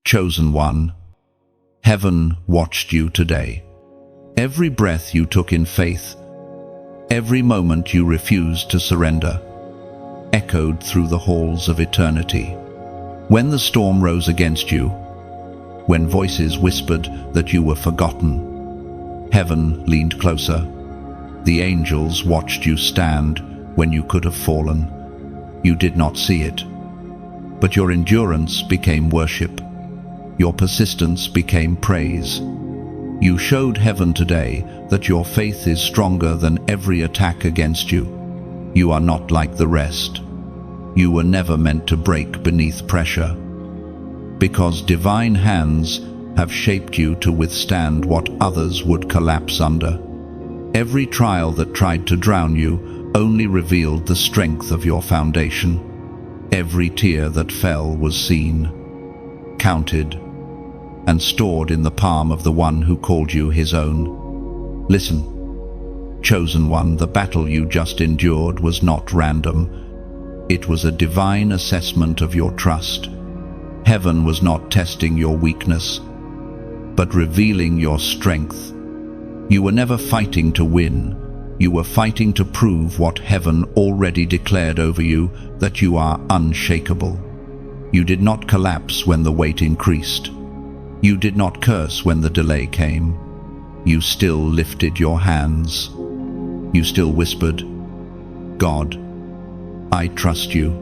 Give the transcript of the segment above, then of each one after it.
Chosen one, heaven watched you today. Every breath you took in faith, every moment you refused to surrender, echoed through the halls of eternity. When the storm rose against you, when voices whispered that you were forgotten, heaven leaned closer. The angels watched you stand when you could have fallen. You did not see it, but your endurance became worship. Your persistence became praise. You showed heaven today that your faith is stronger than every attack against you. You are not like the rest. You were never meant to break beneath pressure, because divine hands have shaped you to withstand what others would collapse under. Every trial that tried to drown you only revealed the strength of your foundation. Every tear that fell was seen, counted, and stored in the palm of the one who called you his own. Listen, chosen one, the battle you just endured was not random. It was a divine assessment of your trust. Heaven was not testing your weakness, but revealing your strength. You were never fighting to win. You were fighting to prove what heaven already declared over you, that you are unshakable. You did not collapse when the weight increased. You did not curse when the delay came. You still lifted your hands. You still whispered, "God, I trust you."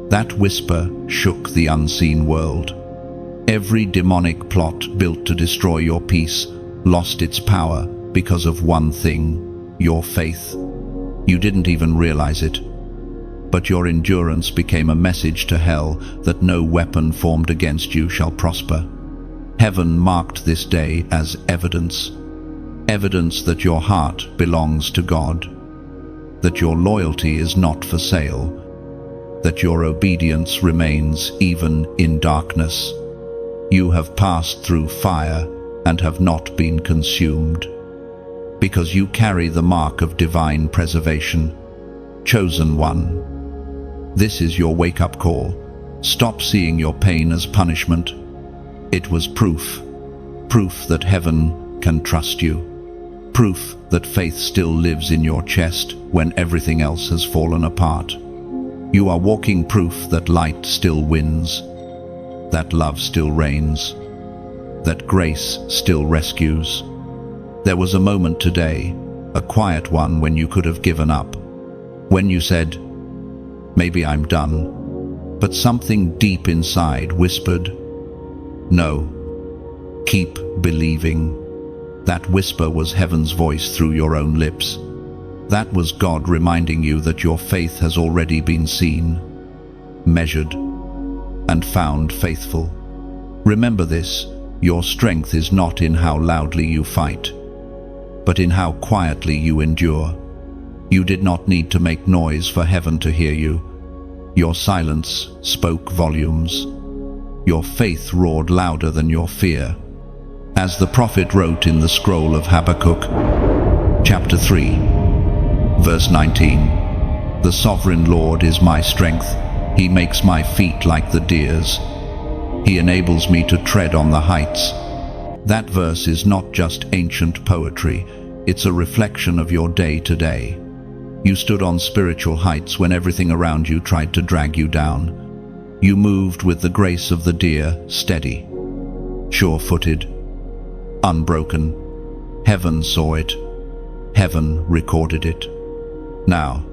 That whisper shook the unseen world. Every demonic plot built to destroy your peace lost its power because of one thing: your faith. You didn't even realize it, but your endurance became a message to hell that no weapon formed against you shall prosper. Heaven marked this day as evidence that your heart belongs to God, that your loyalty is not for sale, that your obedience remains even in darkness. You have passed through fire and have not been consumed, because you carry the mark of divine preservation. Chosen one, this is your wake-up call. Stop seeing your pain as punishment. It was proof that heaven can trust you. Proof that faith still lives in your chest when everything else has fallen apart. You are walking proof that light still wins, that love still reigns, that grace still rescues. There was a moment today, a quiet one, when you could have given up. When you said, "Maybe I'm done," but something deep inside whispered, "No, keep believing." That whisper was heaven's voice through your own lips. That was God reminding you that your faith has already been seen, measured, and found faithful. Remember this: your strength is not in how loudly you fight, but in how quietly you endure. You did not need to make noise for heaven to hear you. Your silence spoke volumes. Your faith roared louder than your fear. As the prophet wrote in the scroll of Habakkuk, chapter 3, verse 19, "The sovereign Lord is my strength. He makes my feet like the deer's. He enables me to tread on the heights." That verse is not just ancient poetry, it's a reflection of your day today. You stood on spiritual heights when everything around you tried to drag you down. You moved with the grace of the deer, steady, sure-footed, unbroken. Heaven saw it. Heaven recorded it. Now,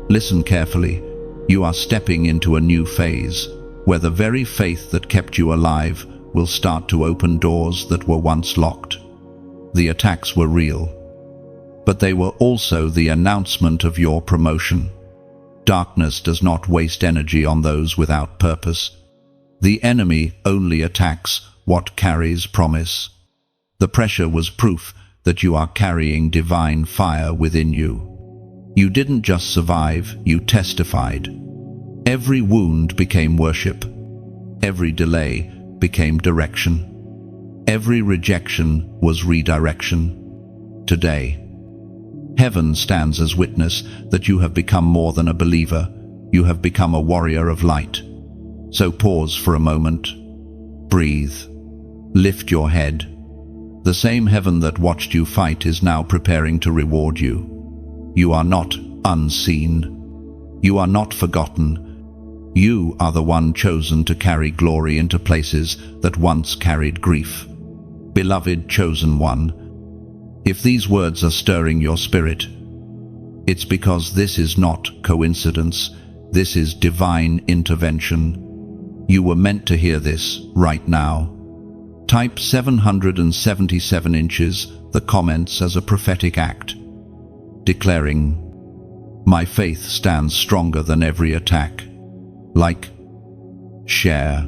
listen carefully. You are stepping into a new phase, where the very faith that kept you alive will start to open doors that were once locked. The attacks were real, but they were also the announcement of your promotion. Darkness does not waste energy on those without purpose. The enemy only attacks what carries promise. The pressure was proof that you are carrying divine fire within you. You didn't just survive, you testified. Every wound became worship. Every delay became direction. Every rejection was redirection. Today, heaven stands as witness that you have become more than a believer. You have become a warrior of light. So pause for a moment. Breathe. Lift your head. The same heaven that watched you fight is now preparing to reward you. You are not unseen. You are not forgotten. You are the one chosen to carry glory into places that once carried grief. Beloved chosen one, if these words are stirring your spirit, it's because this is not coincidence. This is divine intervention. You were meant to hear this right now. Type 777 inches, the comments as a prophetic act, declaring, "My faith stands stronger than every attack." Like, share,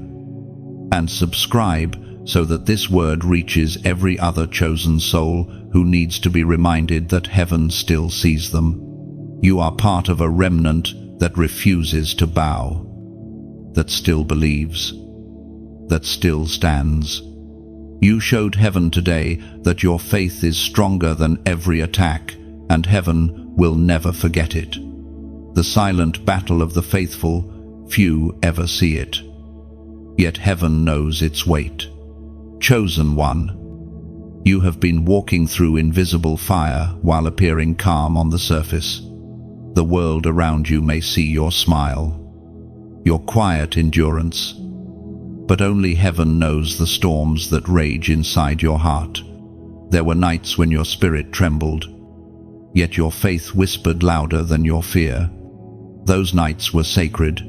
and subscribe so that this word reaches every other chosen soul who needs to be reminded that heaven still sees them. You are part of a remnant that refuses to bow, that still believes, that still stands. You showed heaven today that your faith is stronger than every attack, and heaven will never forget it. The silent battle of the faithful, few ever see it. Yet heaven knows its weight. Chosen one, you have been walking through invisible fire while appearing calm on the surface. The world around you may see your smile, your quiet endurance, but only heaven knows the storms that rage inside your heart. There were nights when your spirit trembled, yet your faith whispered louder than your fear. Those nights were sacred.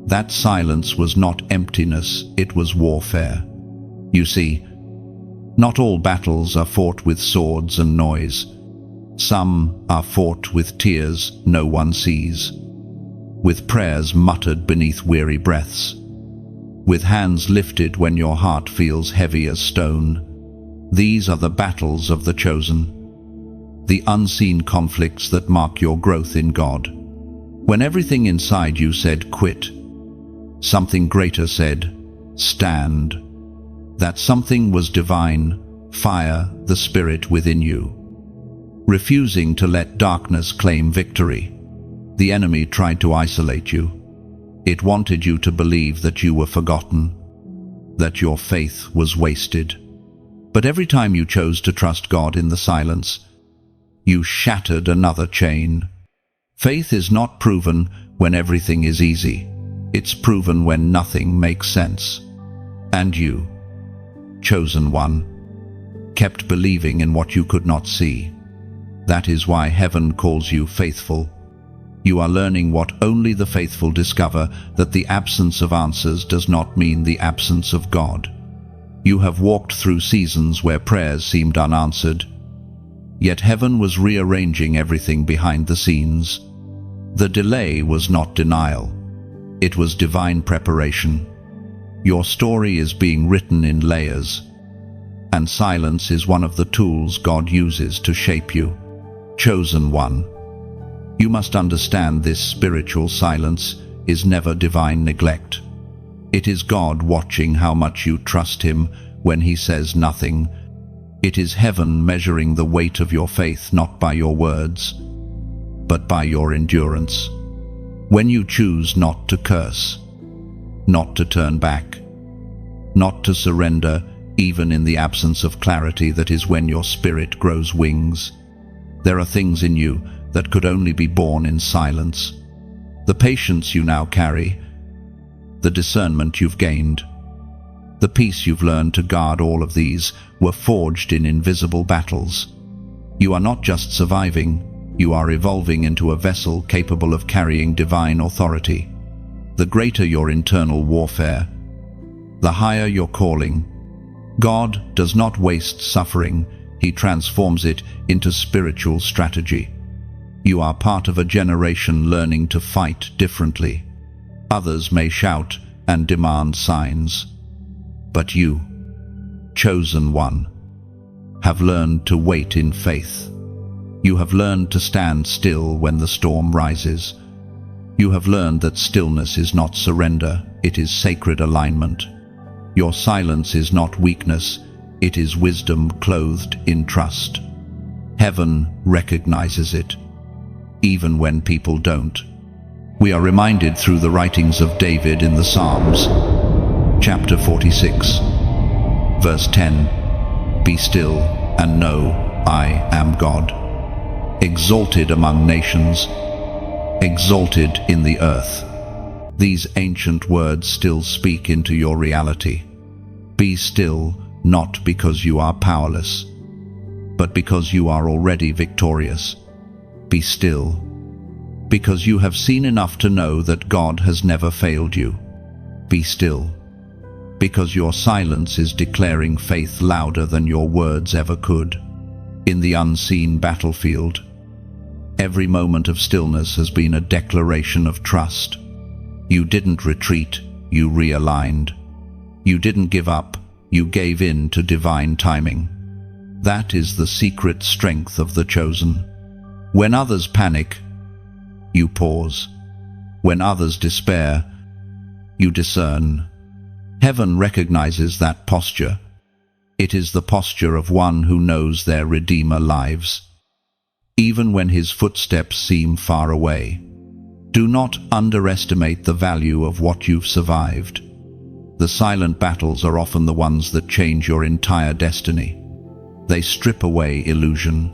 That silence was not emptiness, it was warfare. You see, not all battles are fought with swords and noise. Some are fought with tears no one sees, with prayers muttered beneath weary breaths, with hands lifted when your heart feels heavy as stone. These are the battles of the chosen, the unseen conflicts that mark your growth in God. When everything inside you said quit, something greater said, stand. That something was divine, fire, the spirit within you. Refusing to let darkness claim victory, the enemy tried to isolate you. It wanted you to believe that you were forgotten, that your faith was wasted. But every time you chose to trust God in the silence, you shattered another chain. Faith is not proven when everything is easy. It's proven when nothing makes sense. And you, chosen one, kept believing in what you could not see. That is why heaven calls you faithful. You are learning what only the faithful discover, that the absence of answers does not mean the absence of God. You have walked through seasons where prayers seemed unanswered, yet heaven was rearranging everything behind the scenes. The delay was not denial. It was divine preparation. Your story is being written in layers, and silence is one of the tools God uses to shape you. Chosen one, you must understand this spiritual silence is never divine neglect. It is God watching how much you trust Him when He says nothing. It is heaven measuring the weight of your faith not by your words, but by your endurance. When you choose not to curse, not to turn back, not to surrender, even in the absence of clarity, that is when your spirit grows wings. There are things in you that could only be born in silence. The patience you now carry, the discernment you've gained, the peace you've learned to guard, all of these were forged in invisible battles. You are not just surviving, you are evolving into a vessel capable of carrying divine authority. The greater your internal warfare, the higher your calling. God does not waste suffering, He transforms it into spiritual strategy. You are part of a generation learning to fight differently. Others may shout and demand signs, but you, chosen one, have learned to wait in faith. You have learned to stand still when the storm rises. You have learned that stillness is not surrender, it is sacred alignment. Your silence is not weakness, it is wisdom clothed in trust. Heaven recognizes it, even when people don't. We are reminded through the writings of David in the Psalms, Chapter 46, verse 10. Be still and know I am God. Exalted among nations, exalted in the earth. These ancient words still speak into your reality. Be still, not because you are powerless, but because you are already victorious. Be still, because you have seen enough to know that God has never failed you. Be still, because your silence is declaring faith louder than your words ever could. In the unseen battlefield, every moment of stillness has been a declaration of trust. You didn't retreat, you realigned. You didn't give up, you gave in to divine timing. That is the secret strength of the chosen. When others panic, you pause. When others despair, you discern. Heaven recognizes that posture. It is the posture of one who knows their Redeemer lives, even when his footsteps seem far away. Do not underestimate the value of what you've survived. The silent battles are often the ones that change your entire destiny. They strip away illusion,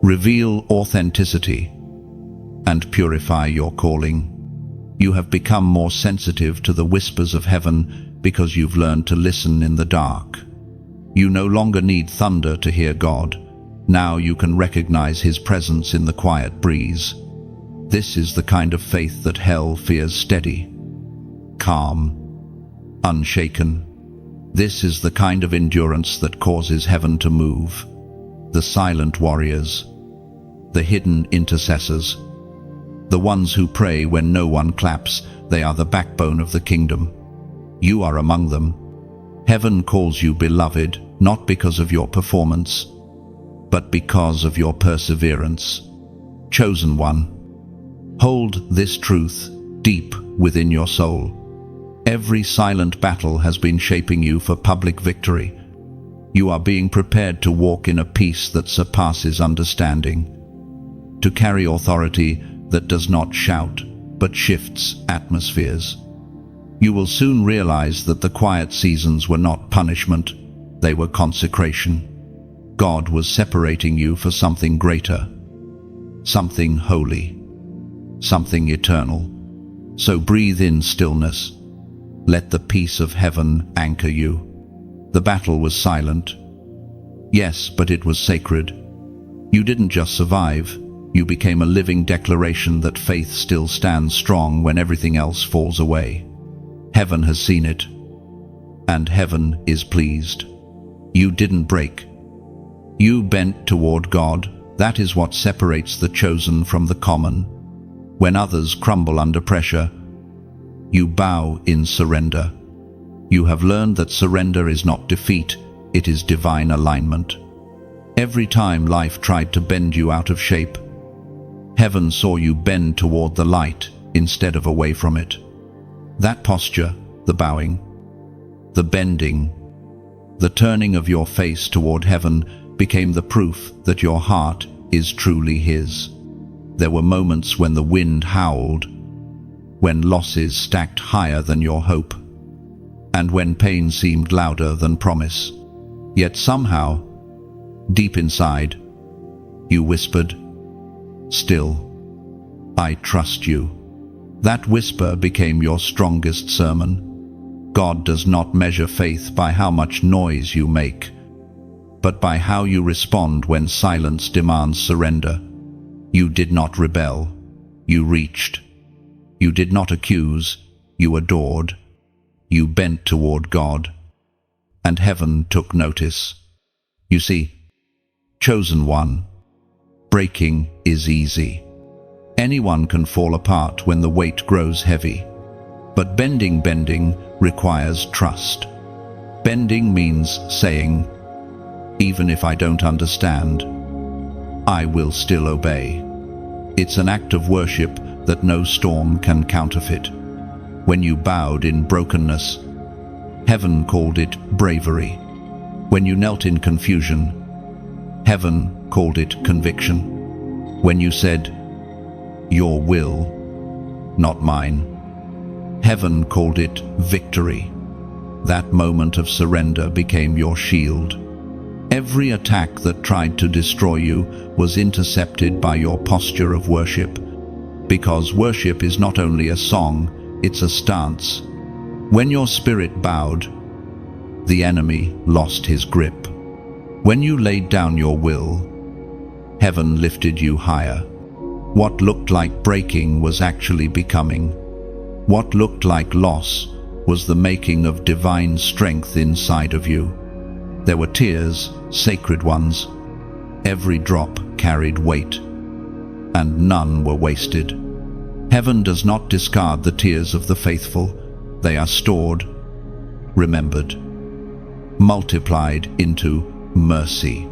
reveal authenticity, and purify your calling. You have become more sensitive to the whispers of heaven because you've learned to listen in the dark. You no longer need thunder to hear God. Now you can recognize His presence in the quiet breeze. This is the kind of faith that hell fears steady, calm, unshaken. This is the kind of endurance that causes heaven to move. The silent warriors, the hidden intercessors, the ones who pray when no one claps, they are the backbone of the kingdom. You are among them. Heaven calls you beloved, not because of your performance, but because of your perseverance. Chosen one. Hold this truth deep within your soul. Every silent battle has been shaping you for public victory. You are being prepared to walk in a peace that surpasses understanding, to carry authority that does not shout but shifts atmospheres. You will soon realize that the quiet seasons were not punishment, they were consecration. God was separating you for something greater, something holy, something eternal. So breathe in stillness. Let the peace of heaven anchor you. The battle was silent. Yes, but it was sacred. You didn't just survive. You became a living declaration that faith still stands strong when everything else falls away. Heaven has seen it, and heaven is pleased. You didn't break. You bent toward God. That is what separates the chosen from the common. When others crumble under pressure, you bow in surrender. You have learned that surrender is not defeat, it is divine alignment. Every time life tried to bend you out of shape, heaven saw you bend toward the light instead of away from it. That posture, the bowing, the bending, the turning of your face toward heaven became the proof that your heart is truly His. There were moments when the wind howled, when losses stacked higher than your hope, and when pain seemed louder than promise. Yet somehow, deep inside, you whispered, "Still, I trust you." That whisper became your strongest sermon. God does not measure faith by how much noise you make, but by how you respond when silence demands surrender. You did not rebel, you reached. You did not accuse, you adored. You bent toward God, and heaven took notice. You see, chosen one, breaking is easy. Anyone can fall apart when the weight grows heavy. But bending requires trust. Bending means saying, "Even if I don't understand, I will still obey." It's an act of worship that no storm can counterfeit. When you bowed in brokenness, heaven called it bravery. When you knelt in confusion, heaven called it conviction. When you said, "Your will, not mine," heaven called it victory. That moment of surrender became your shield. Every attack that tried to destroy you was intercepted by your posture of worship. Because worship is not only a song, it's a stance. When your spirit bowed, the enemy lost his grip. When you laid down your will, heaven lifted you higher. What looked like breaking was actually becoming. What looked like loss was the making of divine strength inside of you. There were tears, sacred ones. Every drop carried weight, and none were wasted. Heaven does not discard the tears of the faithful. They are stored, remembered, multiplied into mercy.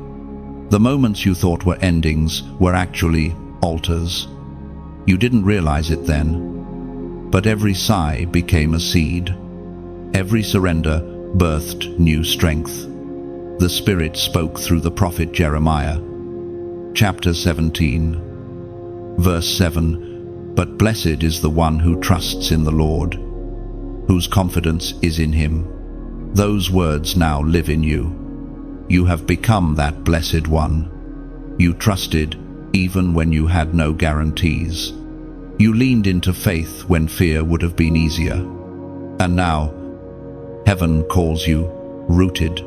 The moments you thought were endings were actually altars. You didn't realize it then, but every sigh became a seed. Every surrender birthed new strength. The Spirit spoke through the prophet Jeremiah. Chapter 17, verse 7, "But blessed is the one who trusts in the Lord, whose confidence is in him." Those words now live in you. You have become that blessed one. You trusted even when you had no guarantees. You leaned into faith when fear would have been easier. And now, heaven calls you rooted.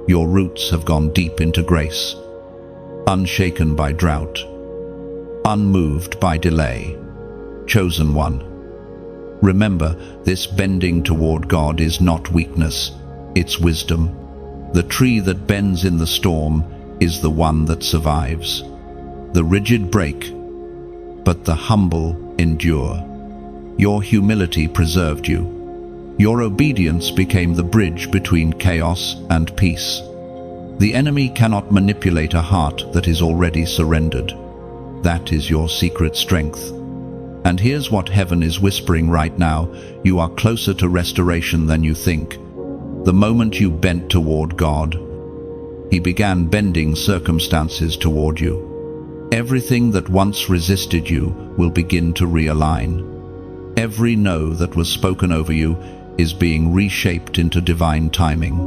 Your roots have gone deep into grace, unshaken by drought, unmoved by delay. Chosen one. Remember, this bending toward God is not weakness, it's wisdom. The tree that bends in the storm is the one that survives. The rigid break, but the humble endure. Your humility preserved you. Your obedience became the bridge between chaos and peace. The enemy cannot manipulate a heart that is already surrendered. That is your secret strength. And here's what heaven is whispering right now: you are closer to restoration than you think. The moment you bent toward God, He began bending circumstances toward you. Everything that once resisted you will begin to realign. Every no that was spoken over you is being reshaped into divine timing.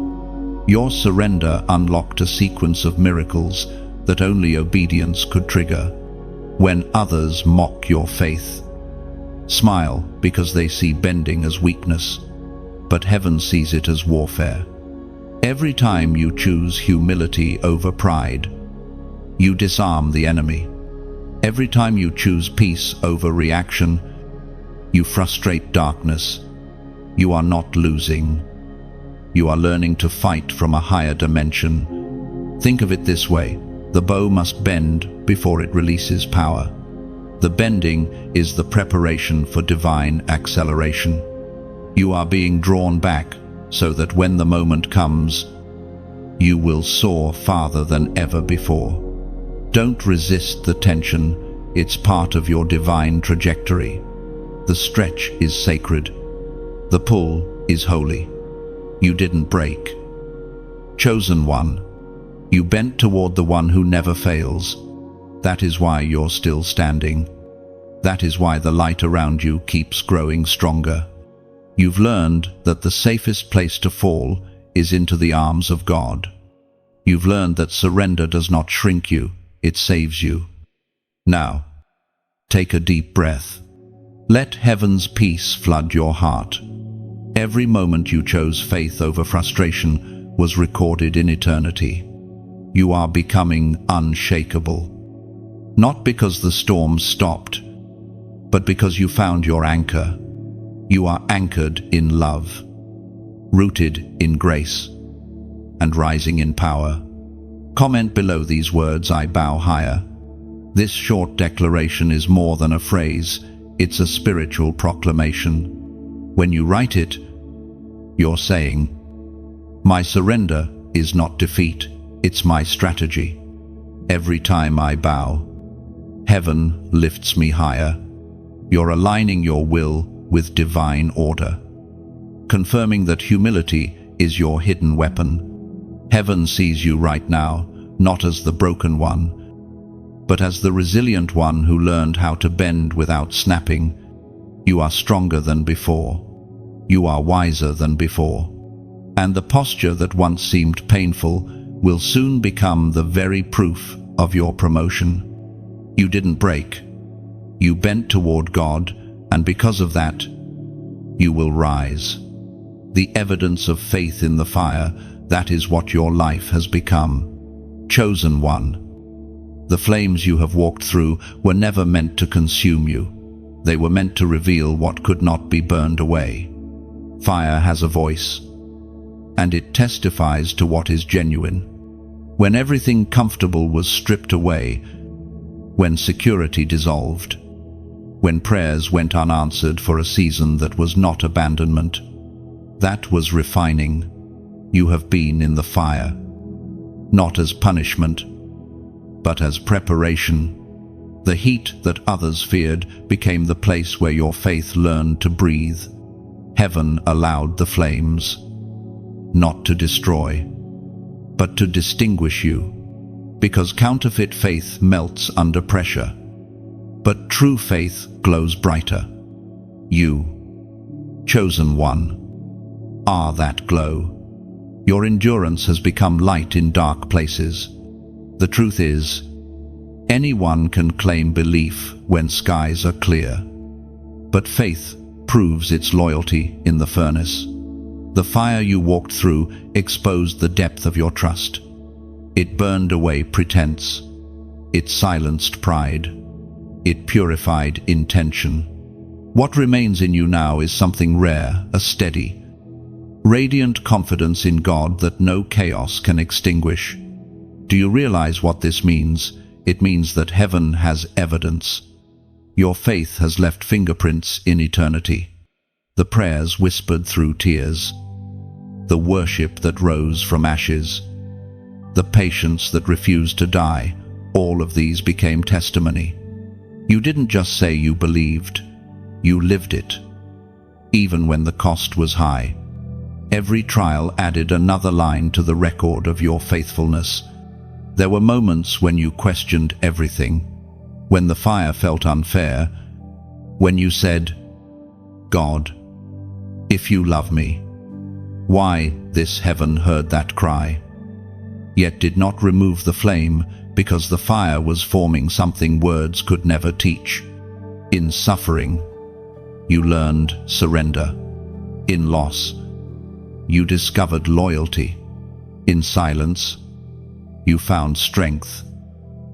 Your surrender unlocked a sequence of miracles that only obedience could trigger. When others mock your faith, smile because they see bending as weakness, but heaven sees it as warfare. Every time you choose humility over pride, you disarm the enemy. Every time you choose peace over reaction, you frustrate darkness. You are not losing. You are learning to fight from a higher dimension. Think of it this way: the bow must bend before it releases power. The bending is the preparation for divine acceleration. You are being drawn back so that when the moment comes, you will soar farther than ever before. Don't resist the tension. It's part of your divine trajectory. The stretch is sacred. The pull is holy. You didn't break. Chosen one. You bent toward the one who never fails. That is why you're still standing. That is why the light around you keeps growing stronger. You've learned that the safest place to fall is into the arms of God. You've learned that surrender does not shrink you, it saves you. Now, take a deep breath. Let heaven's peace flood your heart. Every moment you chose faith over frustration was recorded in eternity. You are becoming unshakable. Not because the storm stopped, but because you found your anchor. You are anchored in love, rooted in grace, and rising in power. Comment below these words: I bow higher. This short declaration is more than a phrase, it's a spiritual proclamation. When you write it, you're saying, my surrender is not defeat, it's my strategy. Every time I bow, heaven lifts me higher. You're aligning your will with divine order, confirming that humility is your hidden weapon. Heaven sees you right now, not as the broken one, but as the resilient one who learned how to bend without snapping. You are stronger than before. You are wiser than before. And the posture that once seemed painful will soon become the very proof of your promotion. You didn't break. You bent toward God, and because of that, you will rise. The evidence of faith in the fire, that is what your life has become. Chosen one. The flames you have walked through were never meant to consume you. They were meant to reveal what could not be burned away. Fire has a voice, and it testifies to what is genuine. When everything comfortable was stripped away, when security dissolved, when prayers went unanswered for a season that was not abandonment, that was refining. You have been in the fire, not as punishment, but as preparation. The heat that others feared became the place where your faith learned to breathe. Heaven allowed the flames, not to destroy, but to distinguish you, because counterfeit faith melts under pressure, but true faith glows brighter. You, chosen one, are that glow. Your endurance has become light in dark places. The truth is, anyone can claim belief when skies are clear, but faith proves its loyalty in the furnace. The fire you walked through exposed the depth of your trust. It burned away pretense. It silenced pride. It purified intention. What remains in you now is something rare, a steady, radiant confidence in God that no chaos can extinguish. Do you realize what this means? It means that heaven has evidence. Your faith has left fingerprints in eternity. The prayers whispered through tears, the worship that rose from ashes, the patience that refused to die, all of these became testimony. You didn't just say you believed, you lived it. Even when the cost was high, every trial added another line to the record of your faithfulness. There were moments when you questioned everything, when the fire felt unfair, when you said, God, if you love me, why? This heaven heard that cry, yet did not remove the flame, because the fire was forming something words could never teach. In suffering, you learned surrender. In loss, you discovered loyalty. In silence, you found strength.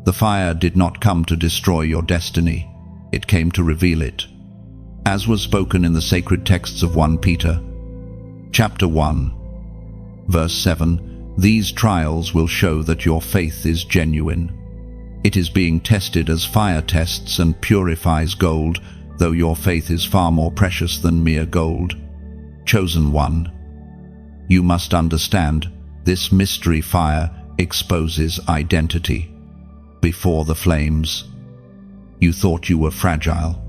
The fire did not come to destroy your destiny. It came to reveal it. As was spoken in the sacred texts of 1 Peter, chapter 1, verse 7, these trials will show that your faith is genuine. It is being tested as fire tests and purifies gold, though your faith is far more precious than mere gold. Chosen one, you must understand, this mystery fire exposes identity. Before the flames, you thought you were fragile.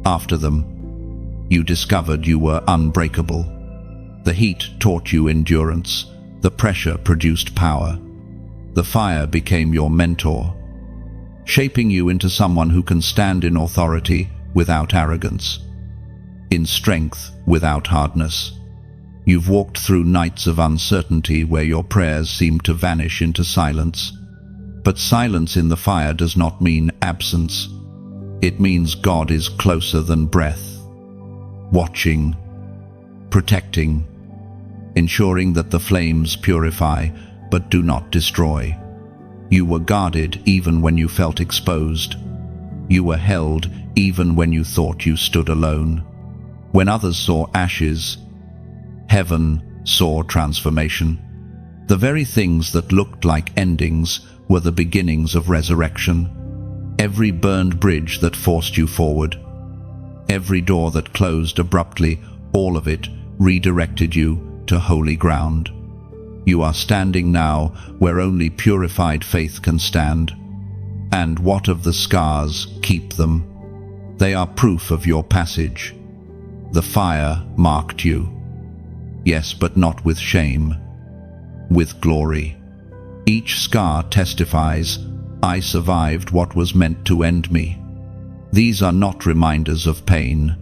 After them, you discovered you were unbreakable. The heat taught you endurance. The pressure produced power. The fire became your mentor, shaping you into someone who can stand in authority without arrogance, in strength without hardness. You've walked through nights of uncertainty where your prayers seemed to vanish into silence. But silence in the fire does not mean absence. It means God is closer than breath, watching, protecting, ensuring that the flames purify but do not destroy. You were guarded even when you felt exposed. You were held even when you thought you stood alone. When others saw ashes, heaven saw transformation. The very things that looked like endings were the beginnings of resurrection. Every burned bridge that forced you forward, every door that closed abruptly, all of it redirected you to holy ground. You are standing now where only purified faith can stand. And what of the scars? Keep them. They are proof of your passage. The fire marked you. Yes, but not with shame, with glory. Each scar testifies, I survived what was meant to end me. These are not reminders of pain.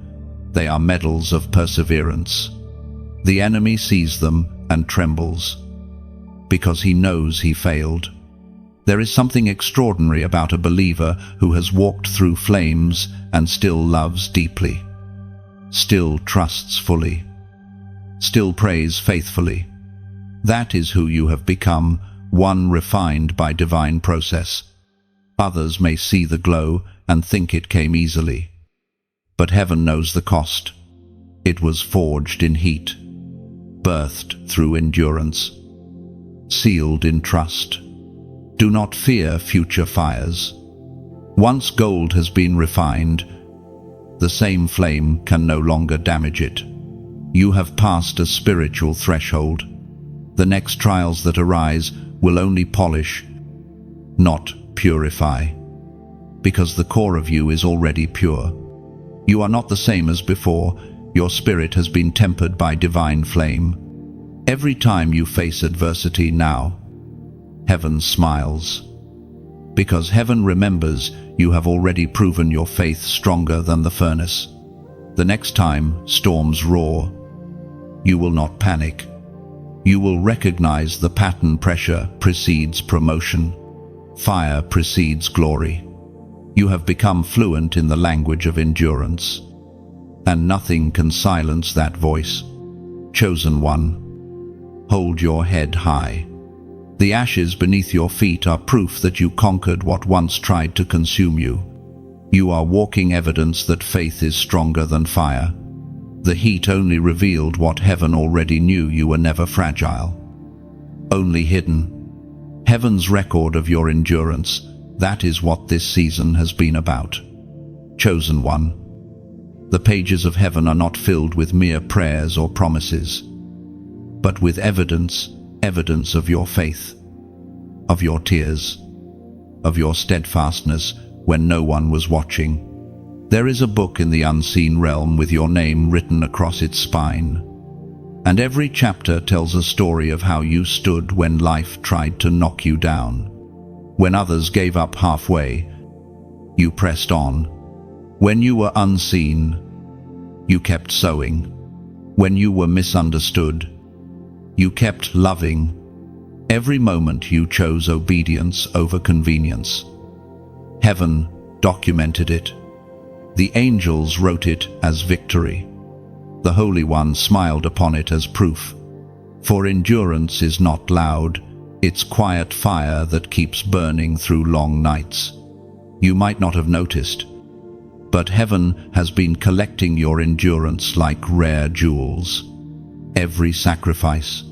They are medals of perseverance. The enemy sees them and trembles, because he knows he failed. There is something extraordinary about a believer who has walked through flames and still loves deeply, still trusts fully, still prays faithfully. That is who you have become, one refined by divine process. Others may see the glow and think it came easily, but heaven knows the cost. It was forged in heat, birthed through endurance, sealed in trust. Do not fear future fires. Once gold has been refined, the same flame can no longer damage it. You have passed a spiritual threshold. The next trials that arise will only polish, not purify, because the core of you is already pure. You are not the same as before. Your spirit has been tempered by divine flame. Every time you face adversity now, heaven smiles, because heaven remembers you have already proven your faith stronger than the furnace. The next time storms roar, you will not panic. You will recognize the pattern. Pressure precedes promotion. Fire precedes glory. You have become fluent in the language of endurance, and nothing can silence that voice. Chosen one, hold your head high. The ashes beneath your feet are proof that you conquered what once tried to consume you. You are walking evidence that faith is stronger than fire. The heat only revealed what heaven already knew: you were never fragile, only hidden. Heaven's record of your endurance, that is what this season has been about. Chosen one, the pages of heaven are not filled with mere prayers or promises, but with evidence of your faith, of your tears, of your steadfastness when no one was watching. There is a book in the unseen realm with your name written across its spine, and every chapter tells a story of how you stood when life tried to knock you down. When others gave up halfway, you pressed on. When you were unseen, you kept sowing. When you were misunderstood, you kept loving. Every moment you chose obedience over convenience. Heaven documented it. The angels wrote it as victory. The Holy One smiled upon it as proof. For endurance is not loud, it's quiet fire that keeps burning through long nights. You might not have noticed, but heaven has been collecting your endurance like rare jewels. Every sacrifice,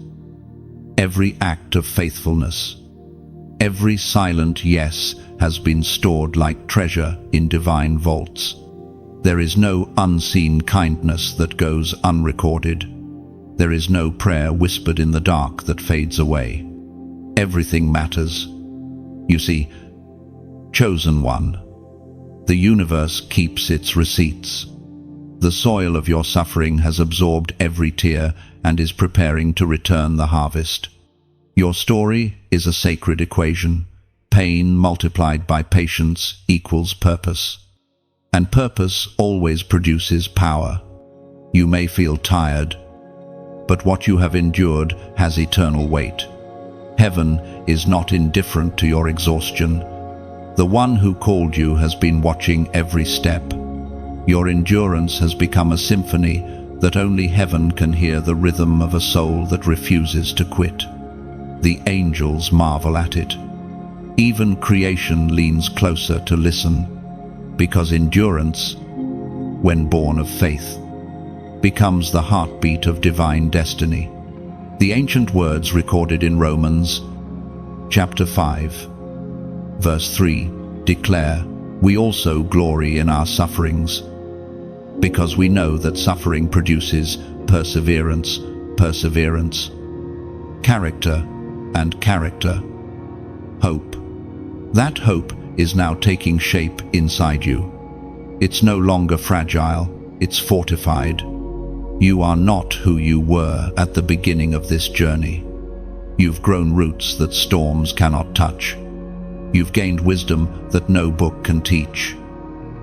every act of faithfulness, every silent yes has been stored like treasure in divine vaults. There is no unseen kindness that goes unrecorded. There is no prayer whispered in the dark that fades away. Everything matters. You see, chosen one, the universe keeps its receipts. The soil of your suffering has absorbed every tear and is preparing to return the harvest. Your story is a sacred equation. Pain multiplied by patience equals purpose. And purpose always produces power. You may feel tired, but what you have endured has eternal weight. Heaven is not indifferent to your exhaustion. The one who called you has been watching every step. Your endurance has become a symphony that only heaven can hear, the rhythm of a soul that refuses to quit. The angels marvel at it. Even creation leans closer to listen, because endurance, when born of faith, becomes the heartbeat of divine destiny. The ancient words recorded in Romans chapter 5, verse 3 declare, "We also glory in our sufferings, because we know that suffering produces perseverance, character, and character, hope." That hope is now taking shape inside you. It's no longer fragile, it's fortified. You are not who you were at the beginning of this journey. You've grown roots that storms cannot touch. You've gained wisdom that no book can teach.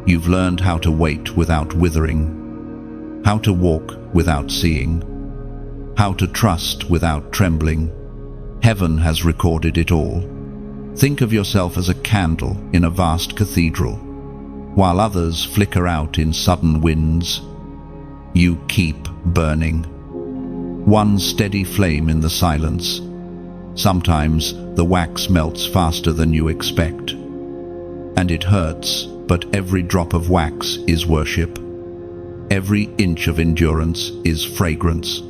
You've learned how to wait without withering, how to walk without seeing, how to trust without trembling. Heaven has recorded it all. Think of yourself as a candle in a vast cathedral. While others flicker out in sudden winds, you keep burning. One steady flame in the silence. Sometimes the wax melts faster than you expect. And it hurts, but every drop of wax is worship. Every inch of endurance is fragrance.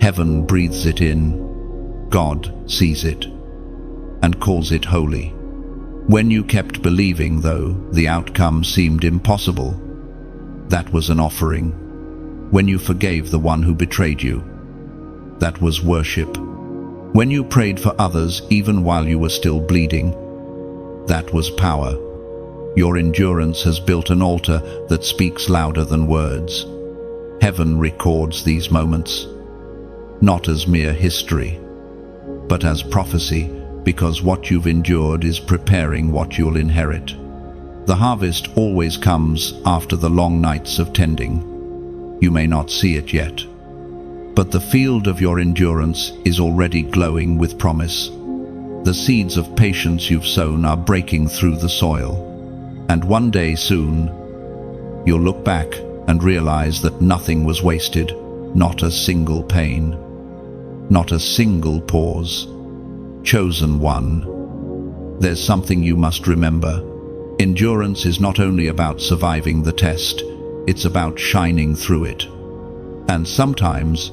Heaven breathes it in. God sees it and calls it holy. When you kept believing, though the outcome seemed impossible, that was an offering. When you forgave the one who betrayed you, that was worship. When you prayed for others even while you were still bleeding, that was power. Your endurance has built an altar that speaks louder than words. Heaven records these moments, not as mere history, but as prophecy, because what you've endured is preparing what you'll inherit. The harvest always comes after the long nights of tending. You may not see it yet, but the field of your endurance is already glowing with promise. The seeds of patience you've sown are breaking through the soil. And one day soon, you'll look back and realize that nothing was wasted, not a single pain, not a single pause. Chosen one, there's something you must remember. Endurance is not only about surviving the test, it's about shining through it. And sometimes,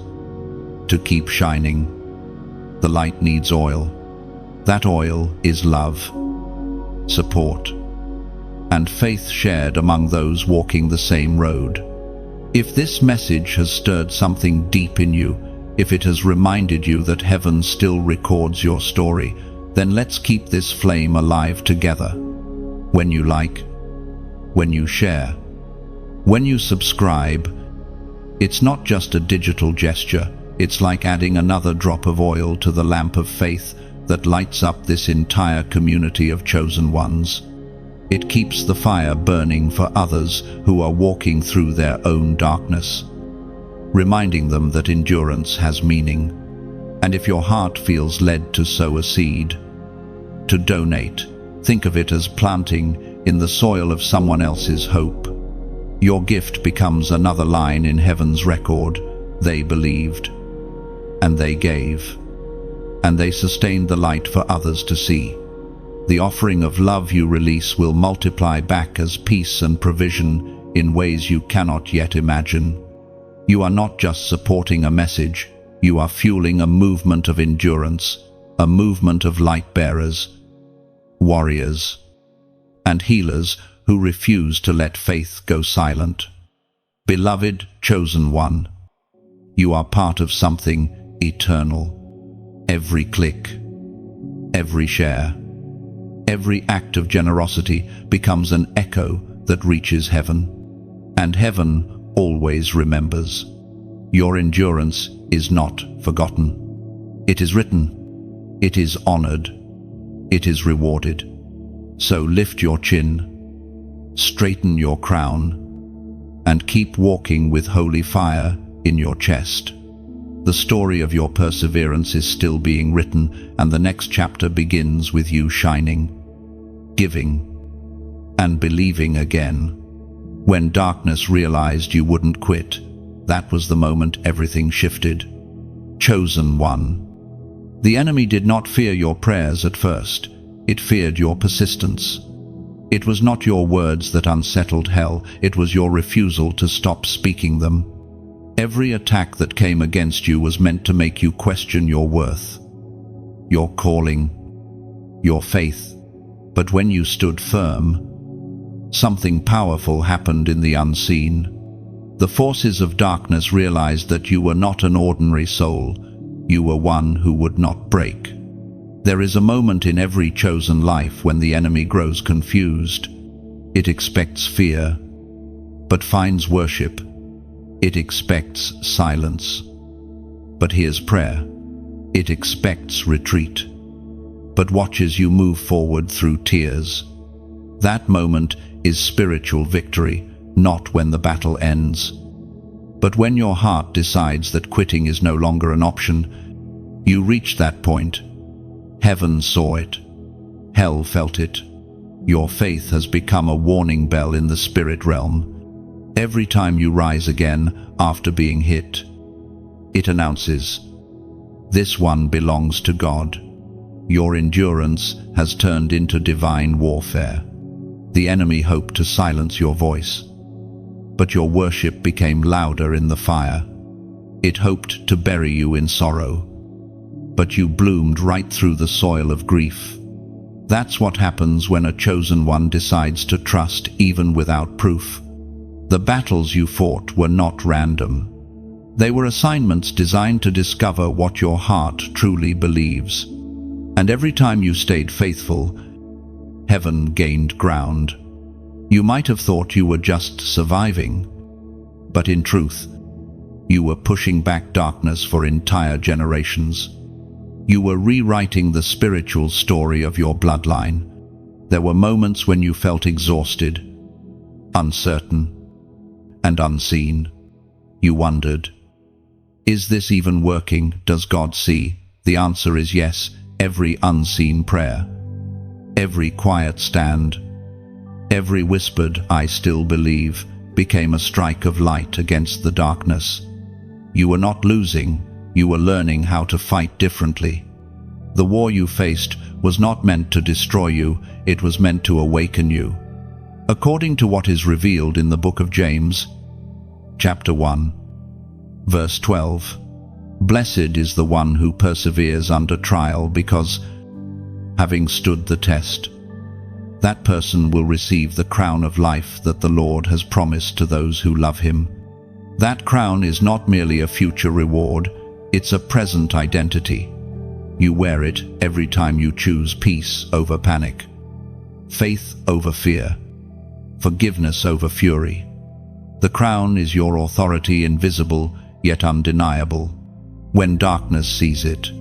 to keep shining, the light needs oil. That oil is love, support, and faith shared among those walking the same road. If this message has stirred something deep in you, if it has reminded you that heaven still records your story, then let's keep this flame alive together. When you like, when you share, when you subscribe, it's not just a digital gesture, it's like adding another drop of oil to the lamp of faith that lights up this entire community of chosen ones. It keeps the fire burning for others who are walking through their own darkness, reminding them that endurance has meaning. And if your heart feels led to sow a seed, to donate, think of it as planting in the soil of someone else's hope. Your gift becomes another line in heaven's record. They believed, and they gave, and they sustained the light for others to see. The offering of love you release will multiply back as peace and provision in ways you cannot yet imagine. You are not just supporting a message, you are fueling a movement of endurance, a movement of light bearers, warriors, and healers who refuse to let faith go silent. Beloved chosen one, you are part of something eternal. Every click, every share, every act of generosity becomes an echo that reaches heaven. And heaven always remembers. Your endurance is not forgotten. It is written, it is honored, it is rewarded. So lift your chin, straighten your crown, and keep walking with holy fire in your chest. The story of your perseverance is still being written, and the next chapter begins with you shining, giving, and believing again. When darkness realized you wouldn't quit, that was the moment everything shifted. Chosen one. The enemy did not fear your prayers at first. It feared your persistence. It was not your words that unsettled hell, it was your refusal to stop speaking them. Every attack that came against you was meant to make you question your worth, your calling, your faith. But when you stood firm, something powerful happened in the unseen. The forces of darkness realized that you were not an ordinary soul. You were one who would not break. There is a moment in every chosen life when the enemy grows confused. It expects fear, but finds worship. It expects silence, but hears prayer. It expects retreat, but watches you move forward through tears. That moment is spiritual victory, not when the battle ends, But when your heart decides that quitting is no longer an option, you reach that point. Heaven saw it. Hell felt it. Your faith has become a warning bell in the spirit realm. Every time you rise again after being hit, it announces, "This one belongs to God." Your endurance has turned into divine warfare. The enemy hoped to silence your voice, but your worship became louder in the fire. It hoped to bury you in sorrow, but you bloomed right through the soil of grief. That's what happens when a chosen one decides to trust even without proof. The battles you fought were not random. They were assignments designed to discover what your heart truly believes. And every time you stayed faithful, heaven gained ground. You might have thought you were just surviving, but in truth, you were pushing back darkness for entire generations. You were rewriting the spiritual story of your bloodline. There were moments when you felt exhausted, uncertain, and unseen. You wondered, is this even working? Does God see? The answer is yes. Every unseen prayer, every quiet stand, every whispered "I still believe" became a strike of light against the darkness. You were not losing, you were learning how to fight differently. The war you faced was not meant to destroy you, it was meant to awaken you. According to what is revealed in the book of James, chapter 1, verse 12, "Blessed is the one who perseveres under trial, because, having stood the test, that person will receive the crown of life that the Lord has promised to those who love him." That crown is not merely a future reward, it's a present identity. You wear it every time you choose peace over panic, faith over fear, forgiveness over fury. The crown is your authority, invisible yet undeniable. When darkness sees it,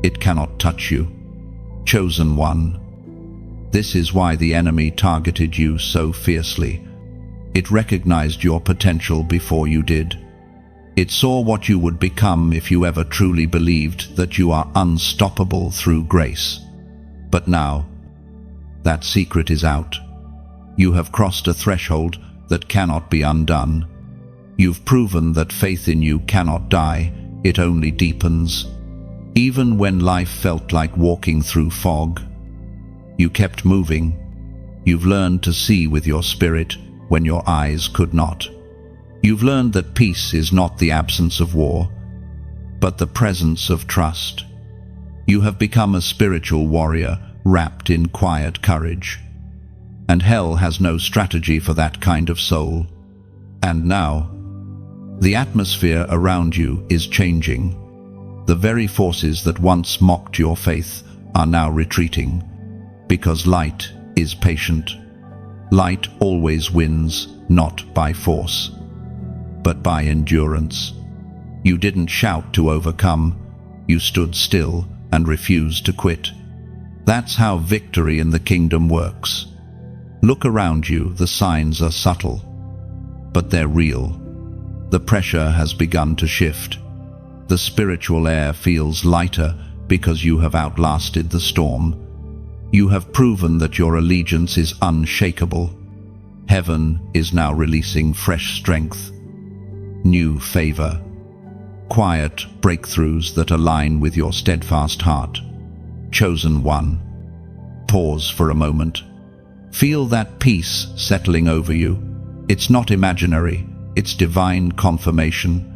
it cannot touch you. Chosen one. This is why the enemy targeted you so fiercely. It recognized your potential before you did. It saw what you would become if you ever truly believed that you are unstoppable through grace. But now, that secret is out. You have crossed a threshold that cannot be undone. You've proven that faith in you cannot die, it only deepens. Even when life felt like walking through fog, you kept moving. You've learned to see with your spirit when your eyes could not. You've learned that peace is not the absence of war, but the presence of trust. You have become a spiritual warrior wrapped in quiet courage. And hell has no strategy for that kind of soul. And now, the atmosphere around you is changing. The very forces that once mocked your faith are now retreating, because light is patient. Light always wins, not by force, but by endurance. You didn't shout to overcome, you stood still and refused to quit. That's how victory in the kingdom works. Look around you, the signs are subtle, but they're real. The pressure has begun to shift. The spiritual air feels lighter because you have outlasted the storm. You have proven that your allegiance is unshakable. Heaven is now releasing fresh strength, new favor, quiet breakthroughs that align with your steadfast heart. Chosen one. Pause for a moment. Feel that peace settling over you. It's not imaginary, it's divine confirmation.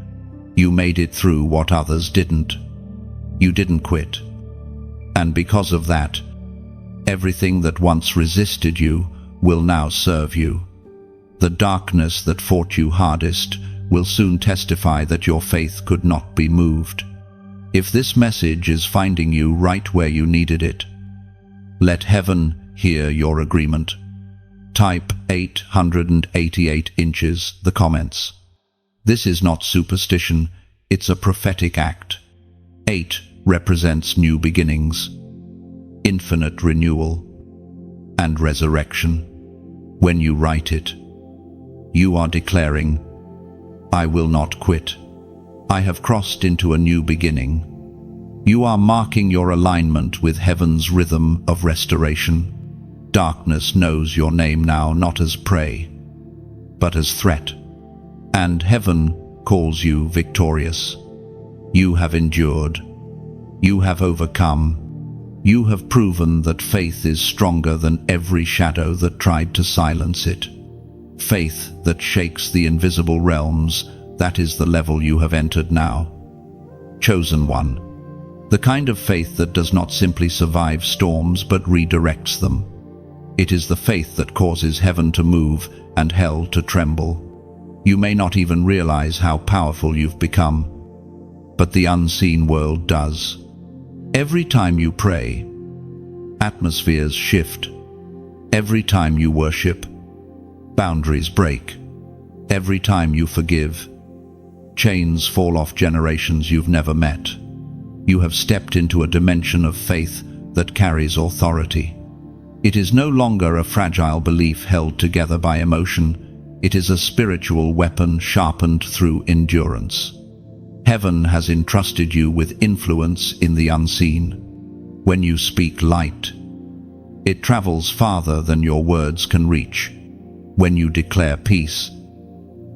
You made it through what others didn't. You didn't quit. And because of that, everything that once resisted you will now serve you. The darkness that fought you hardest will soon testify that your faith could not be moved. If this message is finding you right where you needed it, let heaven hear your agreement. Type 888 inches, the comments. This is not superstition, it's a prophetic act. 8 represents new beginnings, infinite renewal, and resurrection. When you write it, you are declaring, I will not quit. I have crossed into a new beginning. You are marking your alignment with heaven's rhythm of restoration. Darkness knows your name now not as prey, but as threat. And heaven calls you victorious. You have endured. You have overcome. You have proven that faith is stronger than every shadow that tried to silence it. Faith that shakes the invisible realms, that is the level you have entered now. Chosen one. The kind of faith that does not simply survive storms but redirects them. It is the faith that causes heaven to move and hell to tremble. You may not even realize how powerful you've become, but the unseen world does. Every time you pray, atmospheres shift. Every time you worship, boundaries break. Every time you forgive, chains fall off generations you've never met. You have stepped into a dimension of faith that carries authority. It is no longer a fragile belief held together by emotion. It is a spiritual weapon sharpened through endurance. Heaven has entrusted you with influence in the unseen. When you speak light, it travels farther than your words can reach. When you declare peace,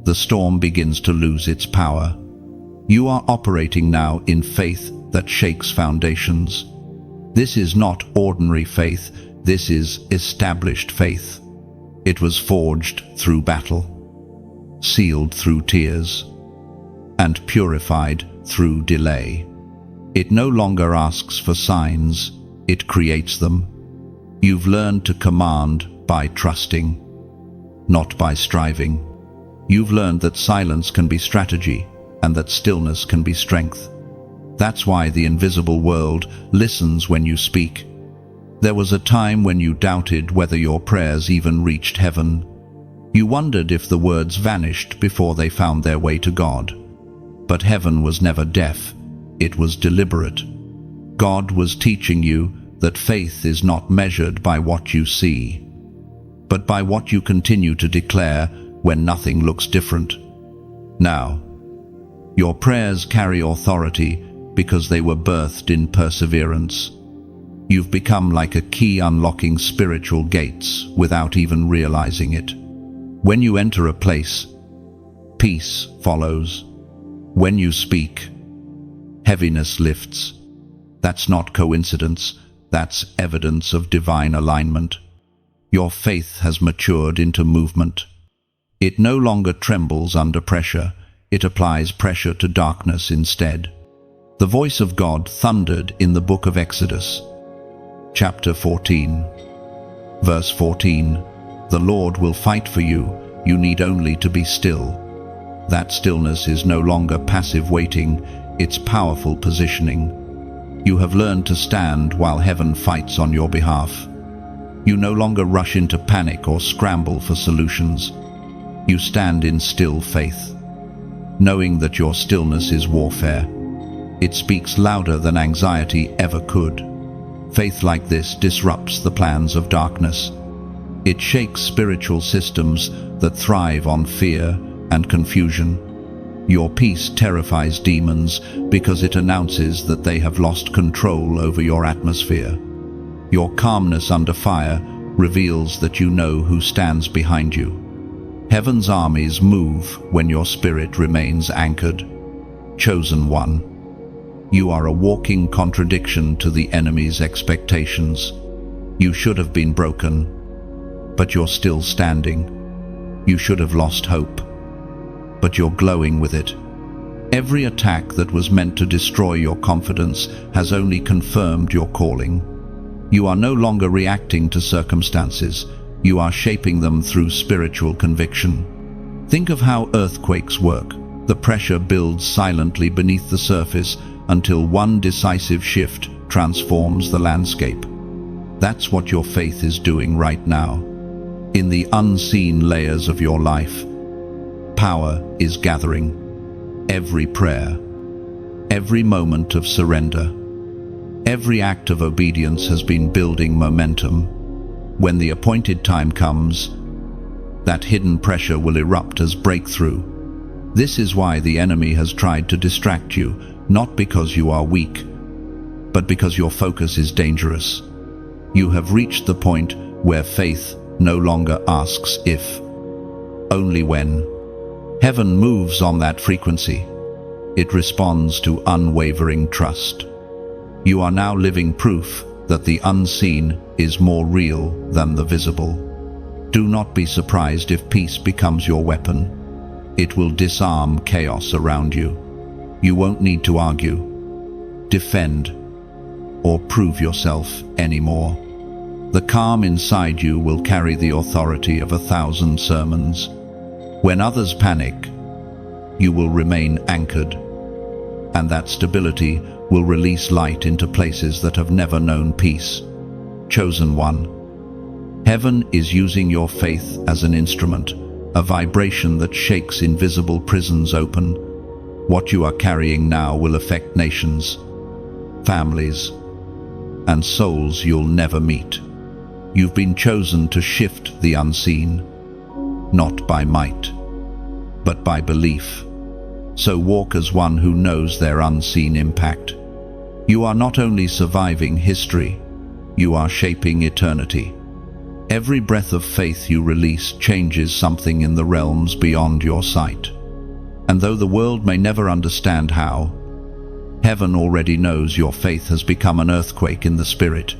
the storm begins to lose its power. You are operating now in faith that shakes foundations. This is not ordinary faith, this is established faith. It was forged through battle, sealed through tears, and purified through delay. It no longer asks for signs, it creates them. You've learned to command by trusting, not by striving. You've learned that silence can be strategy and that stillness can be strength. That's why the invisible world listens when you speak. There was a time when you doubted whether your prayers even reached heaven. You wondered if the words vanished before they found their way to God. But heaven was never deaf, it was deliberate. God was teaching you that faith is not measured by what you see, but by what you continue to declare when nothing looks different. Now, your prayers carry authority because they were birthed in perseverance. You've become like a key unlocking spiritual gates without even realizing it. When you enter a place, peace follows. When you speak, heaviness lifts. That's not coincidence, that's evidence of divine alignment. Your faith has matured into movement. It no longer trembles under pressure, it applies pressure to darkness instead. The voice of God thundered in the book of Exodus, chapter 14, verse 14. The Lord will fight for you, you need only to be still. That stillness is no longer passive waiting, it's powerful positioning. You have learned to stand while heaven fights on your behalf. You no longer rush into panic or scramble for solutions. You stand in still faith, knowing that your stillness is warfare. It speaks louder than anxiety ever could. Faith like this disrupts the plans of darkness. It shakes spiritual systems that thrive on fear and confusion. Your peace terrifies demons because it announces that they have lost control over your atmosphere. Your calmness under fire reveals that you know who stands behind you. Heaven's armies move when your spirit remains anchored. Chosen one. You are a walking contradiction to the enemy's expectations. You should have been broken, but you're still standing. You should have lost hope, but you're glowing with it. Every attack that was meant to destroy your confidence has only confirmed your calling. You are no longer reacting to circumstances, you are shaping them through spiritual conviction. Think of how earthquakes work. The pressure builds silently beneath the surface until one decisive shift transforms the landscape. That's what your faith is doing right now. In the unseen layers of your life, power is gathering. Every prayer, every moment of surrender, every act of obedience has been building momentum. When the appointed time comes, that hidden pressure will erupt as breakthrough. This is why the enemy has tried to distract you, not because you are weak, but because your focus is dangerous. You have reached the point where faith no longer asks if, only when. Heaven moves on that frequency. It responds to unwavering trust. You are now living proof that the unseen is more real than the visible. Do not be surprised if peace becomes your weapon. It will disarm chaos around you. You won't need to argue, defend, or prove yourself anymore. The calm inside you will carry the authority of 1,000 sermons. When others panic, you will remain anchored, and that stability will release light into places that have never known peace. Chosen one, heaven is using your faith as an instrument, a vibration that shakes invisible prisons open. What you are carrying now will affect nations, families, and souls you'll never meet. You've been chosen to shift the unseen, not by might, but by belief. So walk as one who knows their unseen impact. You are not only surviving history, you are shaping eternity. Every breath of faith you release changes something in the realms beyond your sight. And though the world may never understand how, heaven already knows your faith has become an earthquake in the spirit.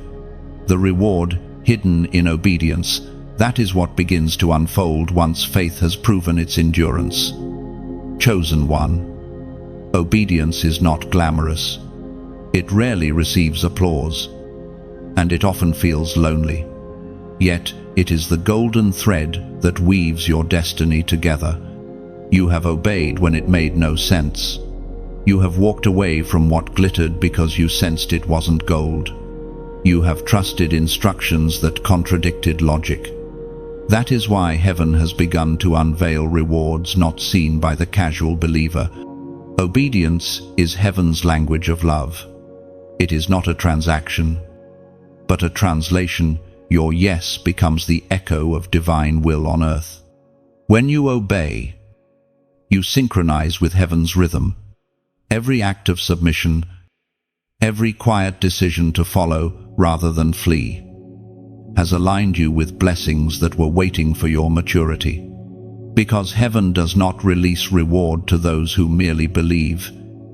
The reward, hidden in obedience, that is what begins to unfold once faith has proven its endurance. Chosen one, obedience is not glamorous. It rarely receives applause, and it often feels lonely. Yet it is the golden thread that weaves your destiny together. You have obeyed when it made no sense. You have walked away from what glittered because you sensed it wasn't gold. You have trusted instructions that contradicted logic. That is why heaven has begun to unveil rewards not seen by the casual believer. Obedience is heaven's language of love. It is not a transaction, but a translation. Your yes becomes the echo of divine will on earth. When you obey, you synchronize with heaven's rhythm. Every act of submission, every quiet decision to follow rather than flee, has aligned you with blessings that were waiting for your maturity. Because heaven does not release reward to those who merely believe,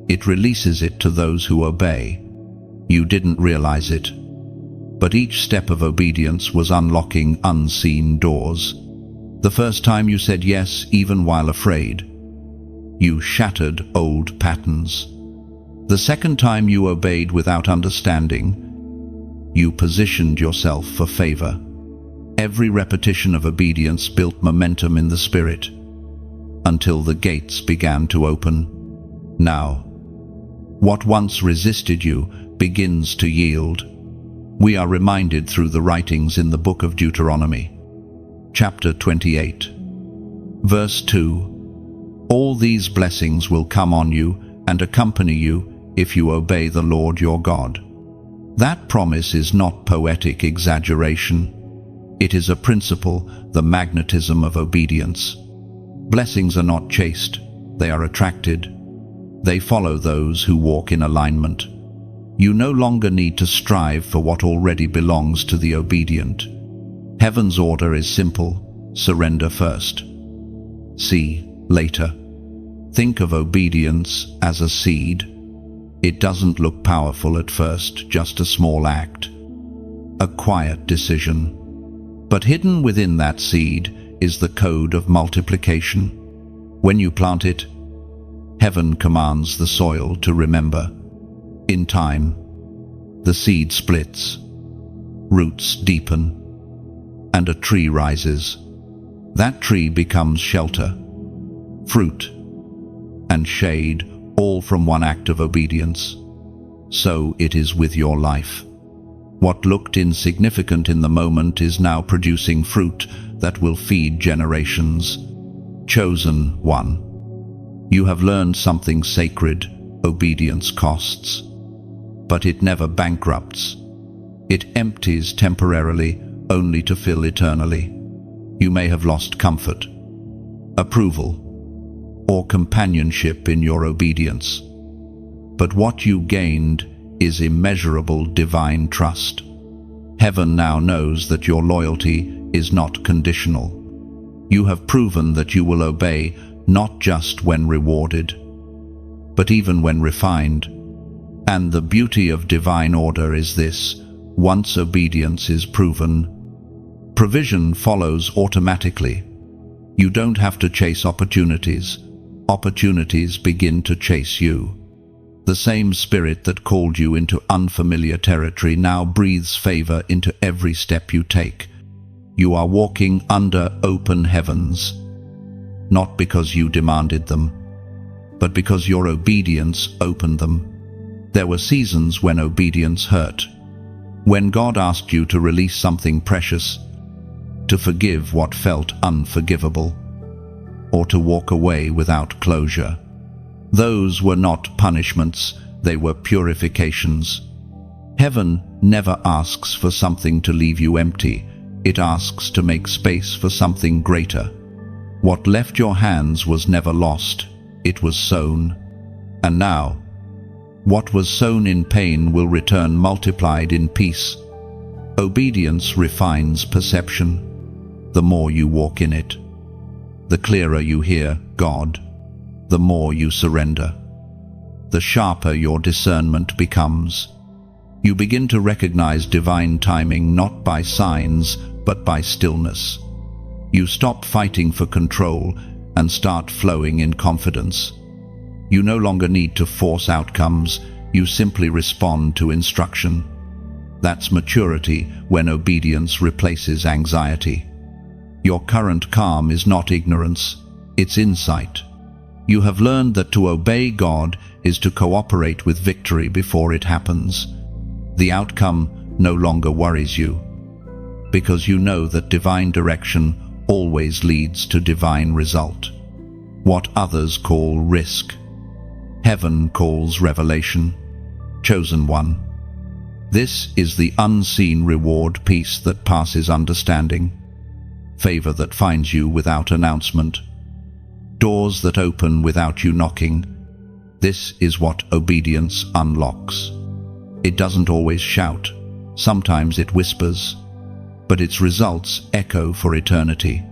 it releases it to those who obey. You didn't realize it, but each step of obedience was unlocking unseen doors. The first time you said yes, even while afraid, you shattered old patterns. The second time you obeyed without understanding, you positioned yourself for favor. Every repetition of obedience built momentum in the spirit, until the gates began to open. Now, what once resisted you begins to yield. We are reminded through the writings in the book of Deuteronomy, chapter 28, verse 2. All these blessings will come on you and accompany you if you obey the Lord your God. That promise is not poetic exaggeration. It is a principle, the magnetism of obedience. Blessings are not chased, they are attracted. They follow those who walk in alignment. You no longer need to strive for what already belongs to the obedient. Heaven's order is simple: surrender first. See later. Think of obedience as a seed. It doesn't look powerful at first, just a small act, a quiet decision. But hidden within that seed is the code of multiplication. When you plant it, heaven commands the soil to remember. In time, the seed splits, roots deepen, and a tree rises. That tree becomes shelter, fruit, and shade, all from one act of obedience. So it is with your life. What looked insignificant in the moment is now producing fruit that will feed generations. Chosen one, you have learned something sacred: obedience costs. But it never bankrupts. It empties temporarily, only to fill eternally. You may have lost comfort, approval, or companionship in your obedience. But what you gained is immeasurable divine trust. Heaven now knows that your loyalty is not conditional. You have proven that you will obey not just when rewarded, but even when refined. And the beauty of divine order is this: once obedience is proven, provision follows automatically. You don't have to chase opportunities. Opportunities begin to chase you. The same spirit that called you into unfamiliar territory now breathes favor into every step you take. You are walking under open heavens, not because you demanded them, but because your obedience opened them. There were seasons when obedience hurt, when God asked you to release something precious, to forgive what felt unforgivable, or to walk away without closure. Those were not punishments, they were purifications. Heaven never asks for something to leave you empty. It asks to make space for something greater. What left your hands was never lost, it was sown. And now, what was sown in pain will return multiplied in peace. Obedience refines perception. The more you walk in it, the clearer you hear God. The more you surrender, the sharper your discernment becomes. You begin to recognize divine timing not by signs, but by stillness. You stop fighting for control and start flowing in confidence. You no longer need to force outcomes, you simply respond to instruction. That's maturity, when obedience replaces anxiety. Your current calm is not ignorance, it's insight. You have learned that to obey God is to cooperate with victory before it happens. The outcome no longer worries you, because you know that divine direction always leads to divine result. What others call risk, heaven calls revelation. Chosen one. This is the unseen reward, peace that passes understanding, favor that finds you without announcement, doors that open without you knocking. This is what obedience unlocks. It doesn't always shout, sometimes it whispers, but its results echo for eternity.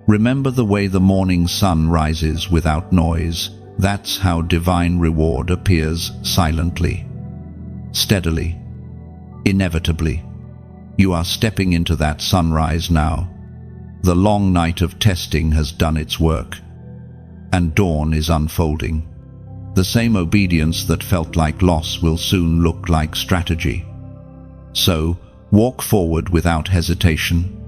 Remember the way the morning sun rises without noise. That's how divine reward appears silently, steadily, inevitably. You are stepping into that sunrise now. The long night of testing has done its work, and dawn is unfolding. The same obedience that felt like loss will soon look like strategy. So, walk forward without hesitation.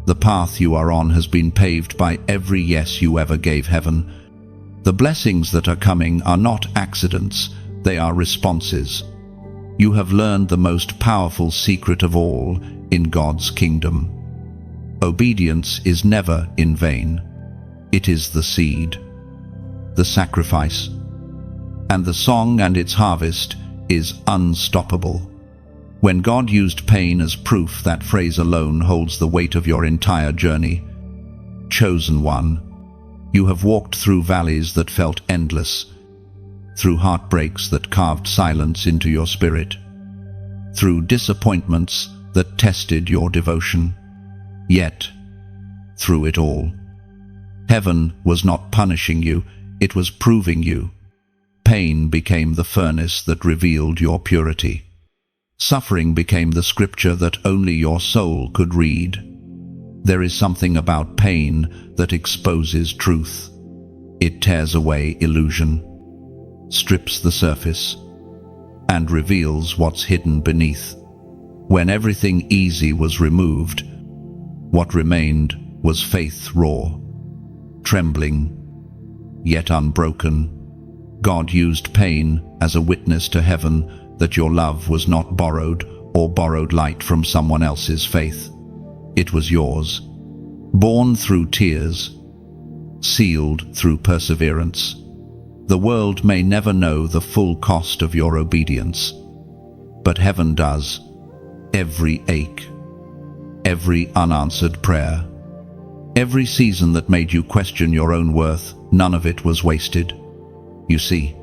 The path you are on has been paved by every yes you ever gave heaven. The blessings that are coming are not accidents, they are responses. You have learned the most powerful secret of all in God's kingdom. Obedience is never in vain. It is the seed, the sacrifice, and the song, and its harvest is unstoppable. When God used pain as proof, that phrase alone holds the weight of your entire journey. Chosen one, you have walked through valleys that felt endless, through heartbreaks that carved silence into your spirit, through disappointments that tested your devotion. Yet, through it all, heaven was not punishing you, it was proving you. Pain became the furnace that revealed your purity. Suffering became the scripture that only your soul could read. There is something about pain that exposes truth. It tears away illusion, strips the surface, and reveals what's hidden beneath. When everything easy was removed, what remained was faith raw, trembling, yet unbroken. God used pain as a witness to heaven that your love was not borrowed or borrowed light from someone else's faith. It was yours, born through tears, sealed through perseverance. The world may never know the full cost of your obedience, but heaven does. Every ache, every unanswered prayer, Every season that made you question your own worth, none of it was wasted. You see,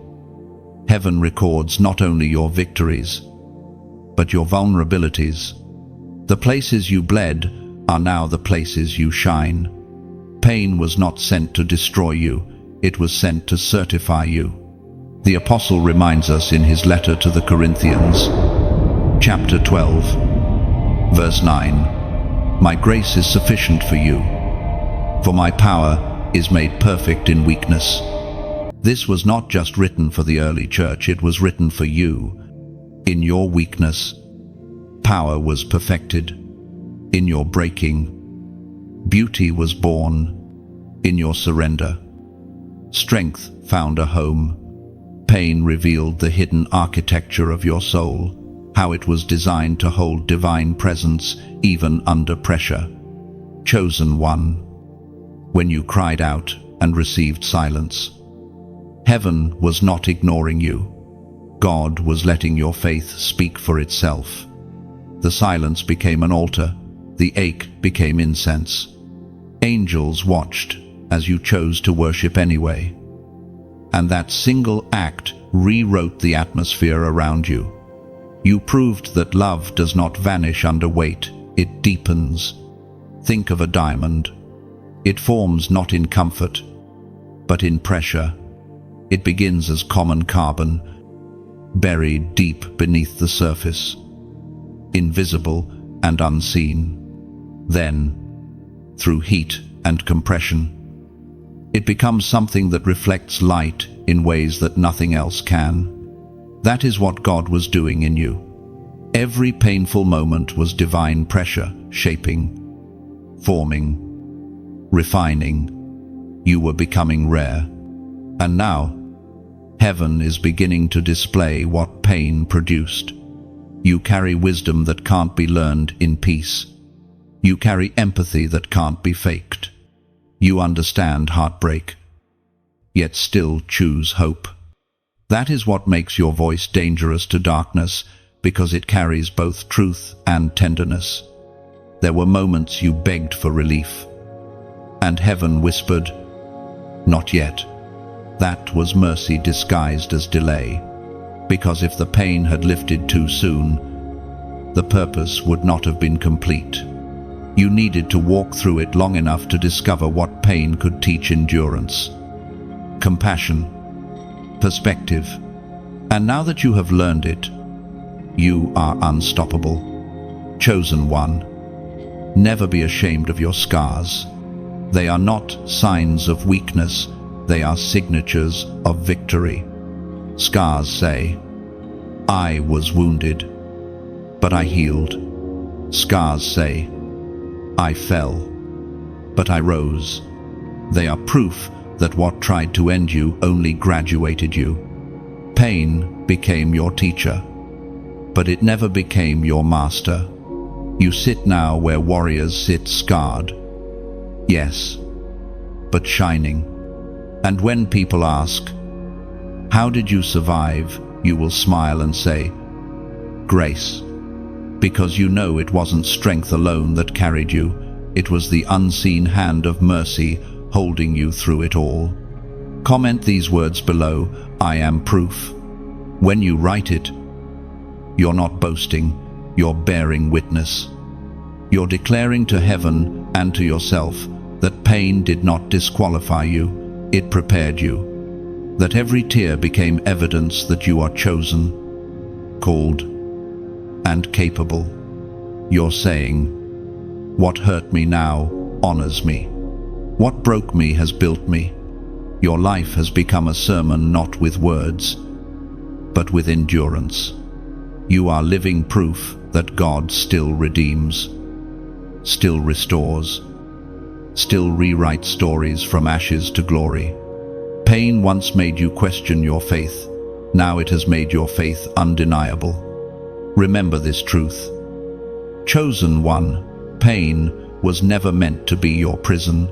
heaven records not only your victories, but your vulnerabilities. The places you bled are now the places you shine. Pain was not sent to destroy you, it was sent to certify you. The Apostle reminds us in his letter to the Corinthians, chapter 12, verse 9, "My grace is sufficient for you, for my power is made perfect in weakness." This was not just written for the early church, it was written for you. In your weakness, power was perfected. In your breaking, beauty was born. In your surrender, strength found a home. Pain revealed the hidden architecture of your soul, how it was designed to hold divine presence even under pressure. Chosen one, when you cried out and received silence. Heaven was not ignoring you. God was letting your faith speak for itself. The silence became an altar, the ache became incense. Angels watched as you chose to worship anyway. And that single act rewrote the atmosphere around you. You proved that love does not vanish under weight, it deepens. Think of a diamond. It forms not in comfort, but in pressure. It begins as common carbon, buried deep beneath the surface, invisible and unseen. Then, through heat and compression, it becomes something that reflects light in ways that nothing else can. That is what God was doing in you. Every painful moment was divine pressure, shaping, forming, refining. You were becoming rare. And now, heaven is beginning to display what pain produced. You carry wisdom that can't be learned in peace. You carry empathy that can't be faked. You understand heartbreak, yet still choose hope. That is what makes your voice dangerous to darkness, because it carries both truth and tenderness. There were moments you begged for relief, and heaven whispered, "Not yet." That was mercy disguised as delay, because if the pain had lifted too soon, the purpose would not have been complete. You needed to walk through it long enough to discover what pain could teach: endurance, compassion, perspective. And now that you have learned it, you are unstoppable. Chosen one, never be ashamed of your scars. They are not signs of weakness, they are signatures of victory. Scars say, "I was wounded, but I healed." Scars say, "I fell, but I rose." They are proof that what tried to end you only graduated you. Pain became your teacher, but it never became your master. You sit now where warriors sit, scarred, yes, but shining. And when people ask, "How did you survive?" you will smile and say, "Grace." Because you know it wasn't strength alone that carried you, it was the unseen hand of mercy holding you through it all. Comment these words below: "I am proof." When you write it, you're not boasting, you're bearing witness. You're declaring to heaven and to yourself that pain did not disqualify you, it prepared you. That every tear became evidence that you are chosen, called, and capable. You're saying, "What hurt me now honors me. What broke me has built me." Your life has become a sermon not with words, but with endurance. You are living proof that God still redeems, still restores, still rewrites stories from ashes to glory. Pain once made you question your faith. Now it has made your faith undeniable. Remember this truth. Chosen one, pain was never meant to be your prison.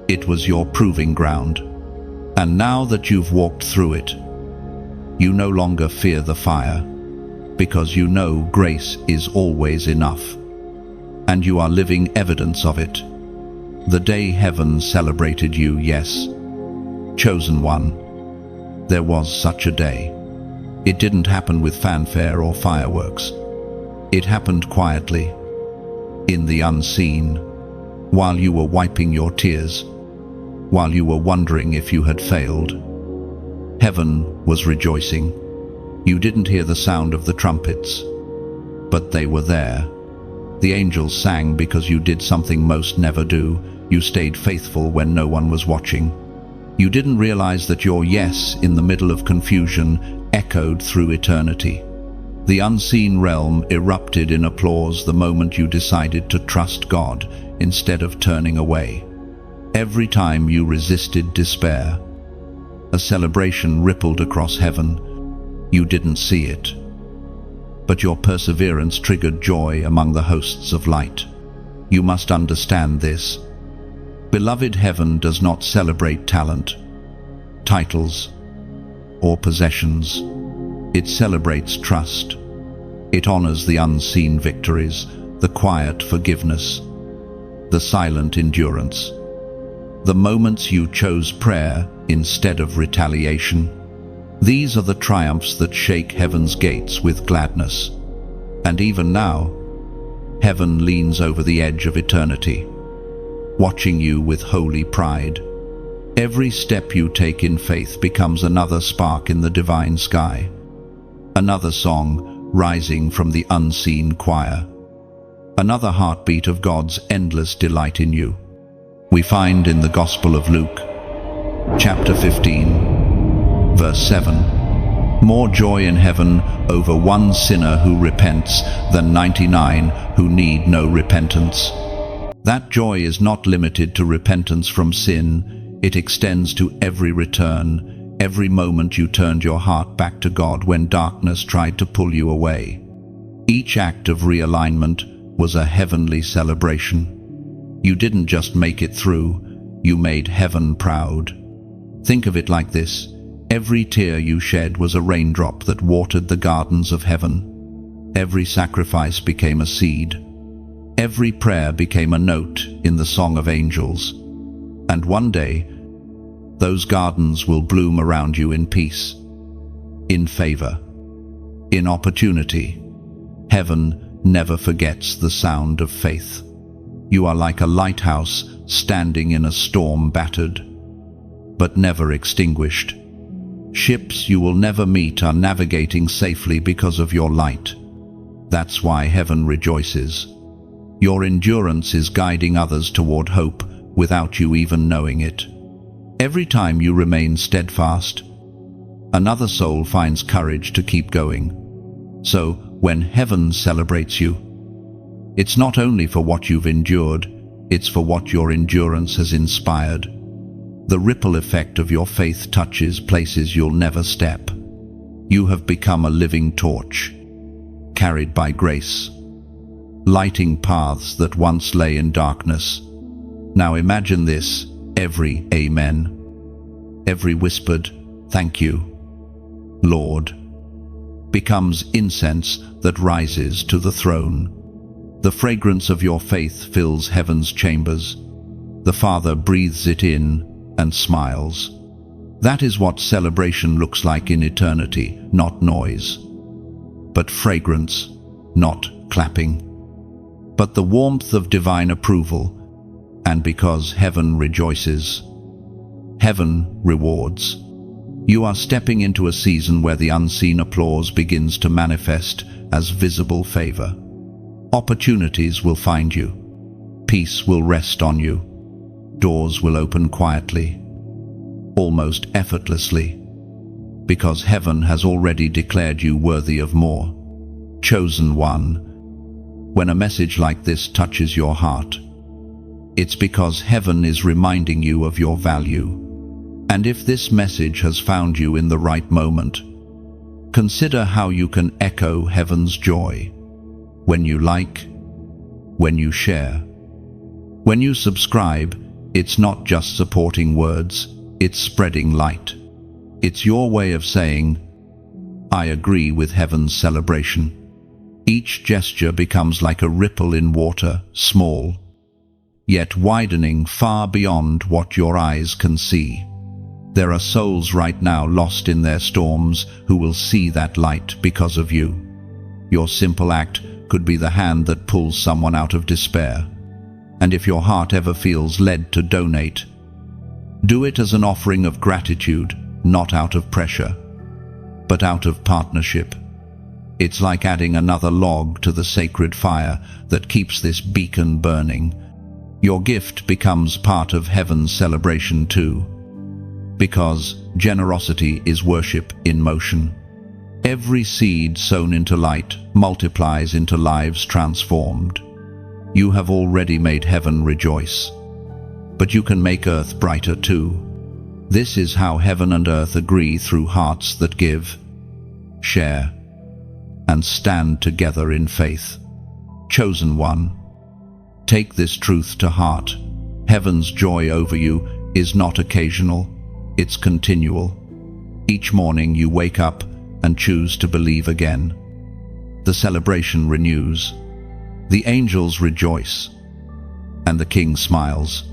It was your proving ground. And now that you've walked through it, you no longer fear the fire, because you know grace is always enough. And you are living evidence of it. The day heaven celebrated you, yes. Chosen one. There was such a day. It didn't happen with fanfare or fireworks. It happened quietly, in the unseen, while you were wiping your tears, while you were wondering if you had failed. Heaven was rejoicing. You didn't hear the sound of the trumpets, but they were there. The angels sang because you did something most never do. You stayed faithful when no one was watching. You didn't realize that your yes in the middle of confusion echoed through eternity. The unseen realm erupted in applause the moment you decided to trust God instead of turning away. Every time you resisted despair, a celebration rippled across heaven. You didn't see it, but your perseverance triggered joy among the hosts of light. You must understand this. Beloved, heaven does not celebrate talent, titles, or possessions. It celebrates trust. It honors the unseen victories, the quiet forgiveness, the silent endurance, the moments you chose prayer instead of retaliation. These are the triumphs that shake heaven's gates with gladness. And even now, heaven leans over the edge of eternity, watching you with holy pride. Every step you take in faith becomes another spark in the divine sky, another song rising from the unseen choir, another heartbeat of God's endless delight in you. We find in the Gospel of Luke, chapter 15, verse 7, more joy in heaven over one sinner who repents than 99 who need no repentance. That joy is not limited to repentance from sin. It extends to every return, every moment you turned your heart back to God when darkness tried to pull you away. Each act of realignment was a heavenly celebration. You didn't just make it through, you made heaven proud. Think of it like this. Every tear you shed was a raindrop that watered the gardens of heaven. Every sacrifice became a seed. Every prayer became a note in the song of angels. And one day, those gardens will bloom around you in peace, in favor, in opportunity. Heaven never forgets the sound of faith. You are like a lighthouse standing in a storm, battered, but never extinguished. Ships you will never meet are navigating safely because of your light. That's why heaven rejoices. Your endurance is guiding others toward hope without you even knowing it. Every time you remain steadfast, another soul finds courage to keep going. So, when heaven celebrates you, it's not only for what you've endured, it's for what your endurance has inspired. The ripple effect of your faith touches places you'll never step. You have become a living torch, carried by grace, lighting paths that once lay in darkness. Now imagine this: every amen, every whispered thank you, Lord, becomes incense that rises to the throne. The fragrance of your faith fills heaven's chambers. The Father breathes it in and smiles. That is what celebration looks like in eternity, not noise, but fragrance, not clapping, but the warmth of divine approval. And because heaven rejoices, heaven rewards. You are stepping into a season where the unseen applause begins to manifest as visible favor. Opportunities will find you. Peace will rest on you. Doors will open quietly, almost effortlessly, because heaven has already declared you worthy of more. Chosen one. When a message like this touches your heart, it's because heaven is reminding you of your value. And if this message has found you in the right moment, consider how you can echo heaven's joy. When you like, when you share, when you subscribe, it's not just supporting words, it's spreading light. It's your way of saying, I agree with heaven's celebration. Each gesture becomes like a ripple in water, small, yet widening far beyond what your eyes can see. There are souls right now lost in their storms who will see that light because of you. Your simple act could be the hand that pulls someone out of despair. And if your heart ever feels led to donate, do it as an offering of gratitude, not out of pressure, but out of partnership. It's like adding another log to the sacred fire that keeps this beacon burning. Your gift becomes part of heaven's celebration too, because generosity is worship in motion. Every seed sown into light multiplies into lives transformed. You have already made heaven rejoice, but you can make earth brighter too. This is how heaven and earth agree through hearts that give, share, and stand together in faith. Chosen one, take this truth to heart. Heaven's joy over you is not occasional, it's continual. Each morning you wake up and choose to believe again. The celebration renews. The angels rejoice, and the King smiles.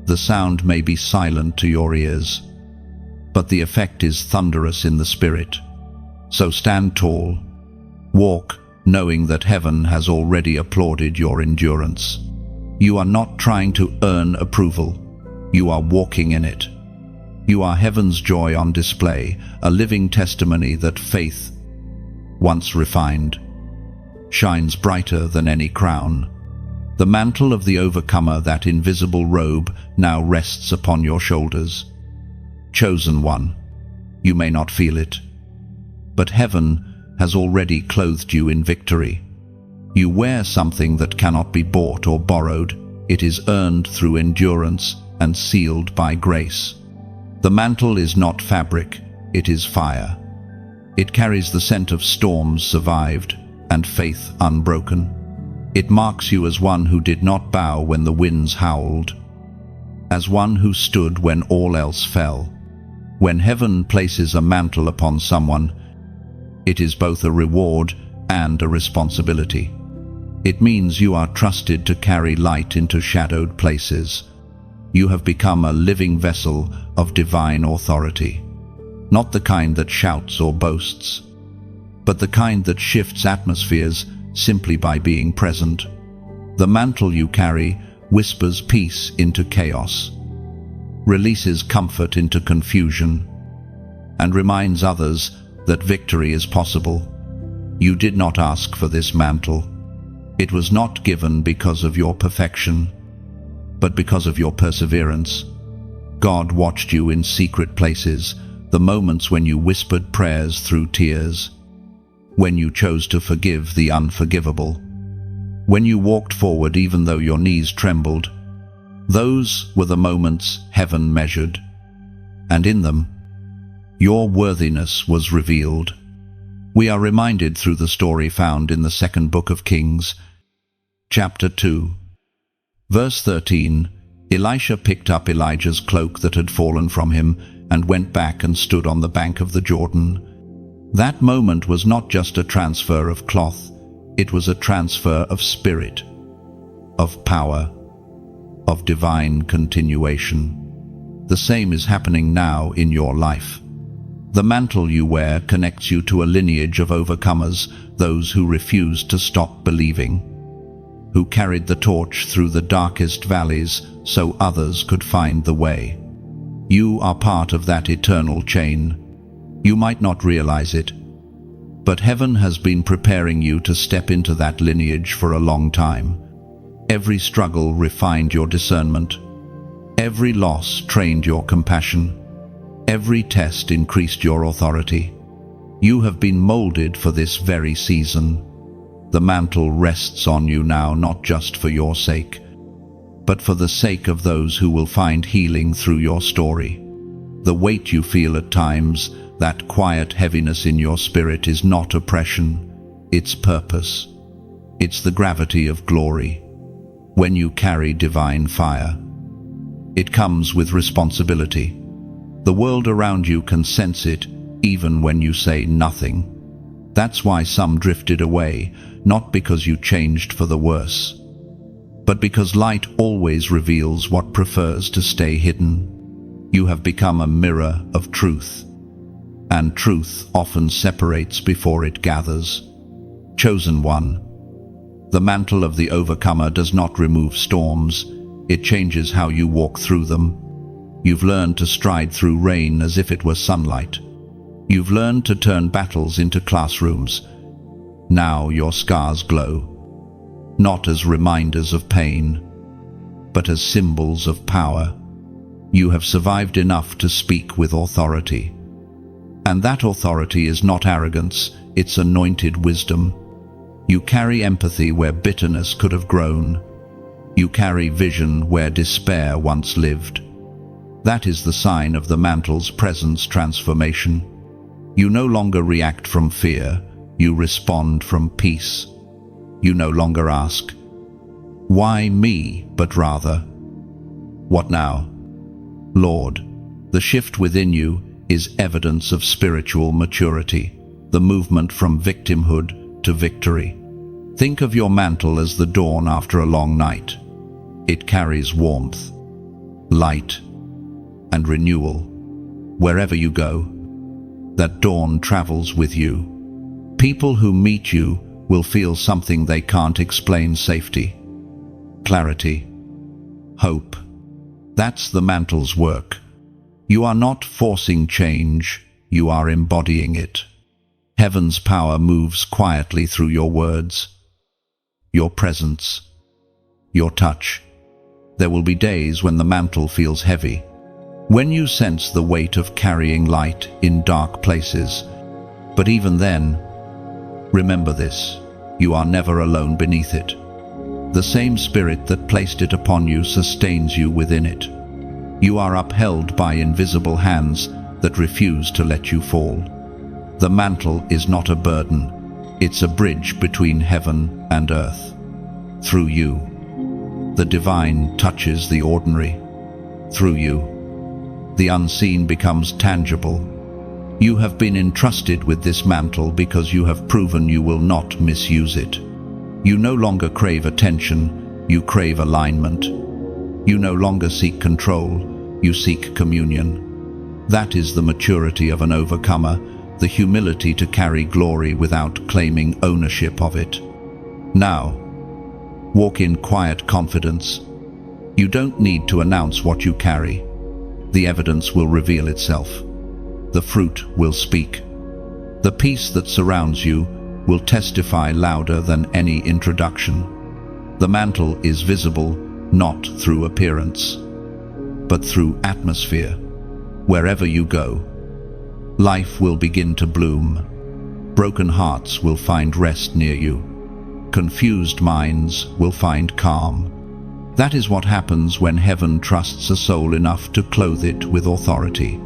The sound may be silent to your ears, but the effect is thunderous in the spirit. So stand tall. Walk, knowing that heaven has already applauded your endurance. You are not trying to earn approval. You are walking in it. You are heaven's joy on display, a living testimony that faith, once refined, shines brighter than any crown. The mantle of the overcomer, that invisible robe, now rests upon your shoulders. Chosen one, you may not feel it, but heaven has already clothed you in victory. You wear something that cannot be bought or borrowed. It is earned through endurance and sealed by grace. The mantle is not fabric, it is fire. It carries the scent of storms survived and faith unbroken. It marks you as one who did not bow when the winds howled, as one who stood when all else fell. When heaven places a mantle upon someone, it is both a reward and a responsibility. It means you are trusted to carry light into shadowed places. You have become a living vessel of divine authority, not the kind that shouts or boasts, but the kind that shifts atmospheres simply by being present. The mantle you carry whispers peace into chaos, releases comfort into confusion, and reminds others that victory is possible. You did not ask for this mantle. It was not given because of your perfection, but because of your perseverance. God watched you in secret places, the moments when you whispered prayers through tears, when you chose to forgive the unforgivable, when you walked forward even though your knees trembled. Those were the moments heaven measured, and in them, your worthiness was revealed. We are reminded through the story found in the second book of Kings, chapter 2. Verse 13, Elisha picked up Elijah's cloak that had fallen from him and went back and stood on the bank of the Jordan. That moment was not just a transfer of cloth, it was a transfer of spirit, of power, of divine continuation. The same is happening now in your life. The mantle you wear connects you to a lineage of overcomers, those who refused to stop believing, who carried the torch through the darkest valleys so others could find the way. You are part of that eternal chain. You might not realize it, but heaven has been preparing you to step into that lineage for a long time. Every struggle refined your discernment. Every loss trained your compassion. Every test increased your authority. You have been molded for this very season. The mantle rests on you now, not just for your sake, but for the sake of those who will find healing through your story. The weight you feel at times, that quiet heaviness in your spirit, is not oppression, it's purpose. It's the gravity of glory. When you carry divine fire, it comes with responsibility. The world around you can sense it, even when you say nothing. That's why some drifted away, not because you changed for the worse, but because light always reveals what prefers to stay hidden. You have become a mirror of truth, and truth often separates before it gathers. Chosen one, the mantle of the overcomer does not remove storms, it changes how you walk through them. You've learned to stride through rain as if it were sunlight. You've learned to turn battles into classrooms. Now your scars glow, not as reminders of pain, but as symbols of power. You have survived enough to speak with authority. And that authority is not arrogance, it's anointed wisdom. You carry empathy where bitterness could have grown. You carry vision where despair once lived. That is the sign of the mantle's presence transformation. You no longer react from fear, you respond from peace. You no longer ask, "Why me?" but rather, "What now?" Lord, the shift within you is evidence of spiritual maturity, the movement from victimhood to victory. Think of your mantle as the dawn after a long night. It carries warmth, light, and renewal. Wherever you go, that dawn travels with you. People who meet you will feel something they can't explain: safety, clarity, hope. That's the mantle's work. You are not forcing change, you are embodying it. Heaven's power moves quietly through your words, your presence, your touch. There will be days when the mantle feels heavy, when you sense the weight of carrying light in dark places. But even then, remember this: you are never alone beneath it. The same spirit that placed it upon you sustains you within it. You are upheld by invisible hands that refuse to let you fall. The mantle is not a burden, it's a bridge between heaven and earth. Through you, the divine touches the ordinary. Through you, the unseen becomes tangible. You have been entrusted with this mantle because you have proven you will not misuse it. You no longer crave attention, you crave alignment. You no longer seek control, you seek communion. That is the maturity of an overcomer, the humility to carry glory without claiming ownership of it. Now, walk in quiet confidence. You don't need to announce what you carry. The evidence will reveal itself. The fruit will speak. The peace that surrounds you will testify louder than any introduction. The mantle is visible not through appearance, but through atmosphere. Wherever you go, life will begin to bloom. Broken hearts will find rest near you. Confused minds will find calm. That is what happens when heaven trusts a soul enough to clothe it with authority.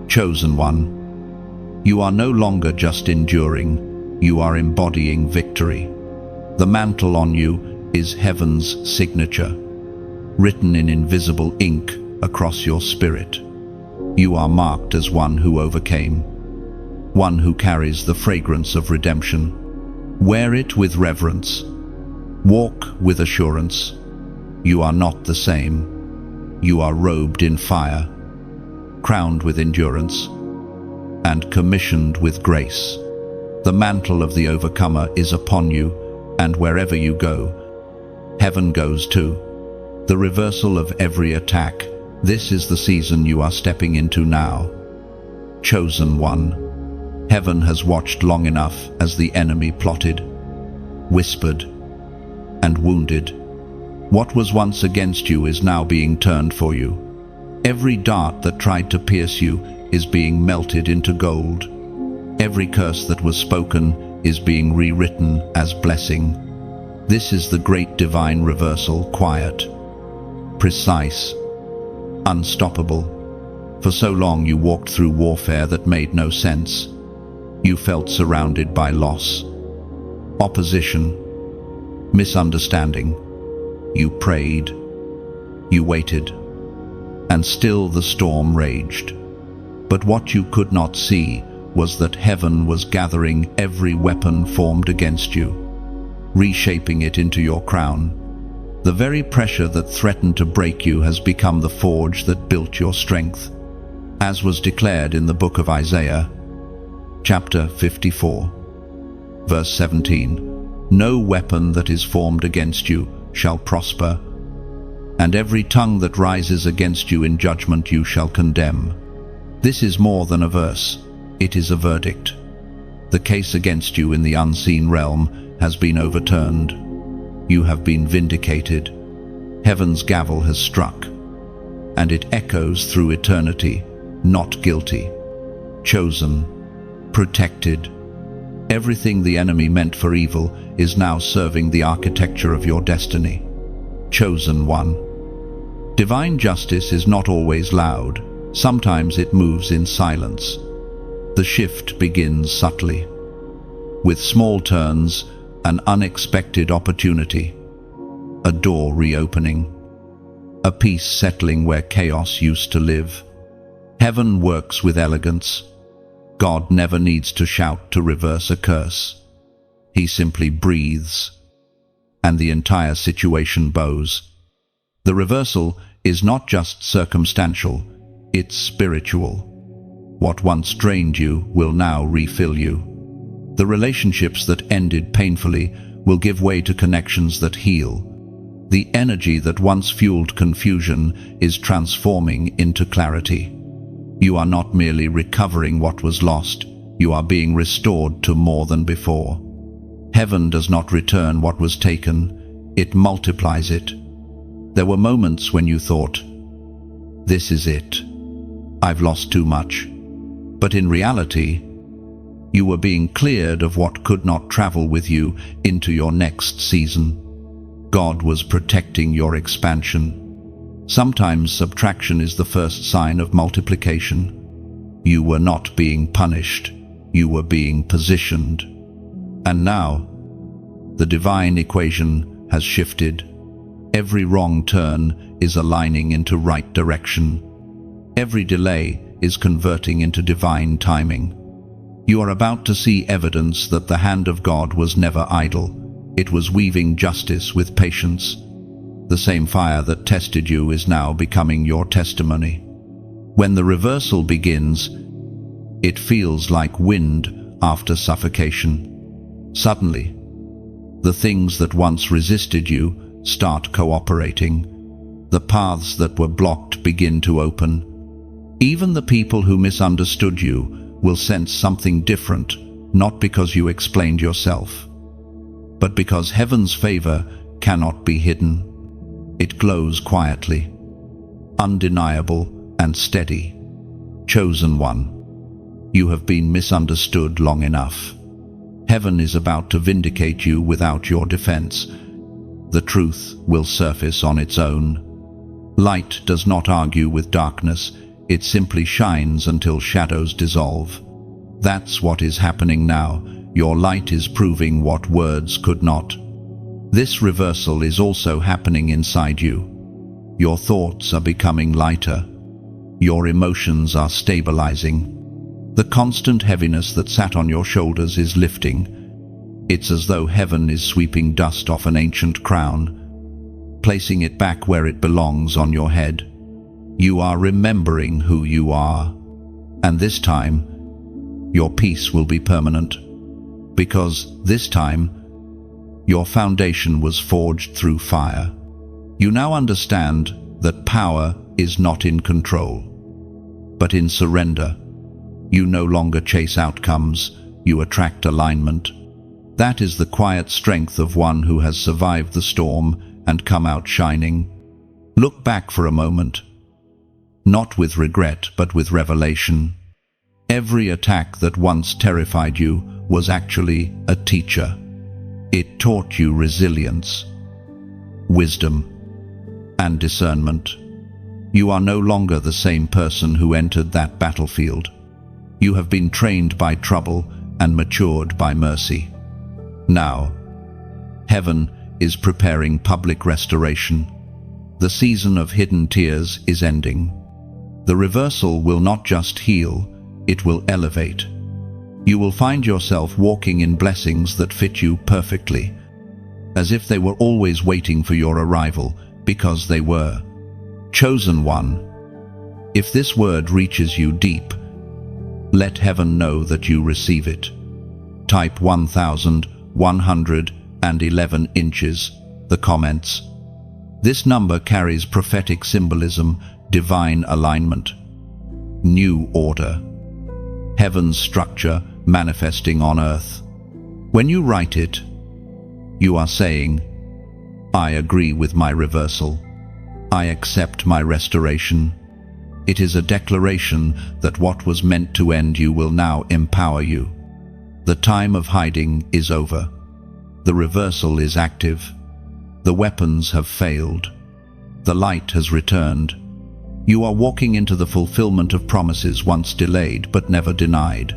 Chosen one, you are no longer just enduring, you are embodying victory. The mantle on you is heaven's signature, written in invisible ink across your spirit. You are marked as one who overcame, one who carries the fragrance of redemption. Wear it with reverence. Walk with assurance. You are not the same. You are robed in fire, crowned with endurance, and commissioned with grace. The mantle of the overcomer is upon you, and wherever you go, heaven goes too. The reversal of every attack. This is the season you are stepping into now. Chosen one, heaven has watched long enough as the enemy plotted, whispered, and wounded. What was once against you is now being turned for you. Every dart that tried to pierce you is being melted into gold. Every curse that was spoken is being rewritten as blessing. This is the great divine reversal, quiet, precise, unstoppable. For so long you walked through warfare that made no sense. You felt surrounded by loss, opposition, misunderstanding. You prayed, you waited, and still the storm raged. But what you could not see was that heaven was gathering every weapon formed against you, reshaping it into your crown. The very pressure that threatened to break you has become the forge that built your strength, as was declared in the book of Isaiah, chapter 54, verse 17. No weapon that is formed against you shall prosper, and every tongue that rises against you in judgment you shall condemn. This is more than a verse, it is a verdict. The case against you in the unseen realm has been overturned. You have been vindicated. Heaven's gavel has struck, and it echoes through eternity. Not guilty, chosen, protected. Everything the enemy meant for evil is now serving the architecture of your destiny. Chosen one. Divine justice is not always loud. Sometimes it moves in silence. The shift begins subtly, with small turns, an unexpected opportunity, a door reopening, a peace settling where chaos used to live. Heaven works with elegance. God never needs to shout to reverse a curse. He simply breathes, and the entire situation bows. The reversal is not just circumstantial, it's spiritual. What once drained you will now refill you. The relationships that ended painfully will give way to connections that heal. The energy that once fueled confusion is transforming into clarity. You are not merely recovering what was lost, you are being restored to more than before. Heaven does not return what was taken, it multiplies it. There were moments when you thought, "This is it. I've lost too much." But in reality, you were being cleared of what could not travel with you into your next season. God was protecting your expansion. Sometimes subtraction is the first sign of multiplication. You were not being punished, you were being positioned. And now, the divine equation has shifted. Every wrong turn is aligning into right direction. Every delay is converting into divine timing. You are about to see evidence that the hand of God was never idle. It was weaving justice with patience. The same fire that tested you is now becoming your testimony. When the reversal begins, it feels like wind after suffocation. Suddenly, the things that once resisted you start cooperating. The paths that were blocked begin to open. Even the people who misunderstood you will sense something different, not because you explained yourself, but because heaven's favor cannot be hidden. It glows quietly, undeniable and steady. Chosen one, you have been misunderstood long enough. Heaven is about to vindicate you without your defense. The truth will surface on its own. Light does not argue with darkness, it simply shines until shadows dissolve. That's what is happening now. Your light is proving what words could not. This reversal is also happening inside you. Your thoughts are becoming lighter. Your emotions are stabilizing. The constant heaviness that sat on your shoulders is lifting. It's as though heaven is sweeping dust off an ancient crown, placing it back where it belongs on your head. You are remembering who you are, and this time, your peace will be permanent, because this time, your foundation was forged through fire. You now understand that power is not in control, but in surrender. You no longer chase outcomes, you attract alignment. That is the quiet strength of one who has survived the storm and come out shining. Look back for a moment, not with regret but with revelation. Every attack that once terrified you was actually a teacher. It taught you resilience, wisdom, and discernment. You are no longer the same person who entered that battlefield. You have been trained by trouble and matured by mercy. Now, heaven is preparing public restoration. The season of hidden tears is ending. The reversal will not just heal, it will elevate. You will find yourself walking in blessings that fit you perfectly. as if they were always waiting for your arrival, because they were. Chosen one, if this word reaches you deep, let heaven know that you receive it. Type 1111 inches, the comments. This number carries prophetic symbolism, divine alignment, new order, heaven's structure manifesting on earth. When you write it, you are saying, I agree with my reversal. I accept my restoration. It is a declaration that what was meant to end you will now empower you. The time of hiding is over. The reversal is active. The weapons have failed. The light has returned. You are walking into the fulfillment of promises once delayed but never denied.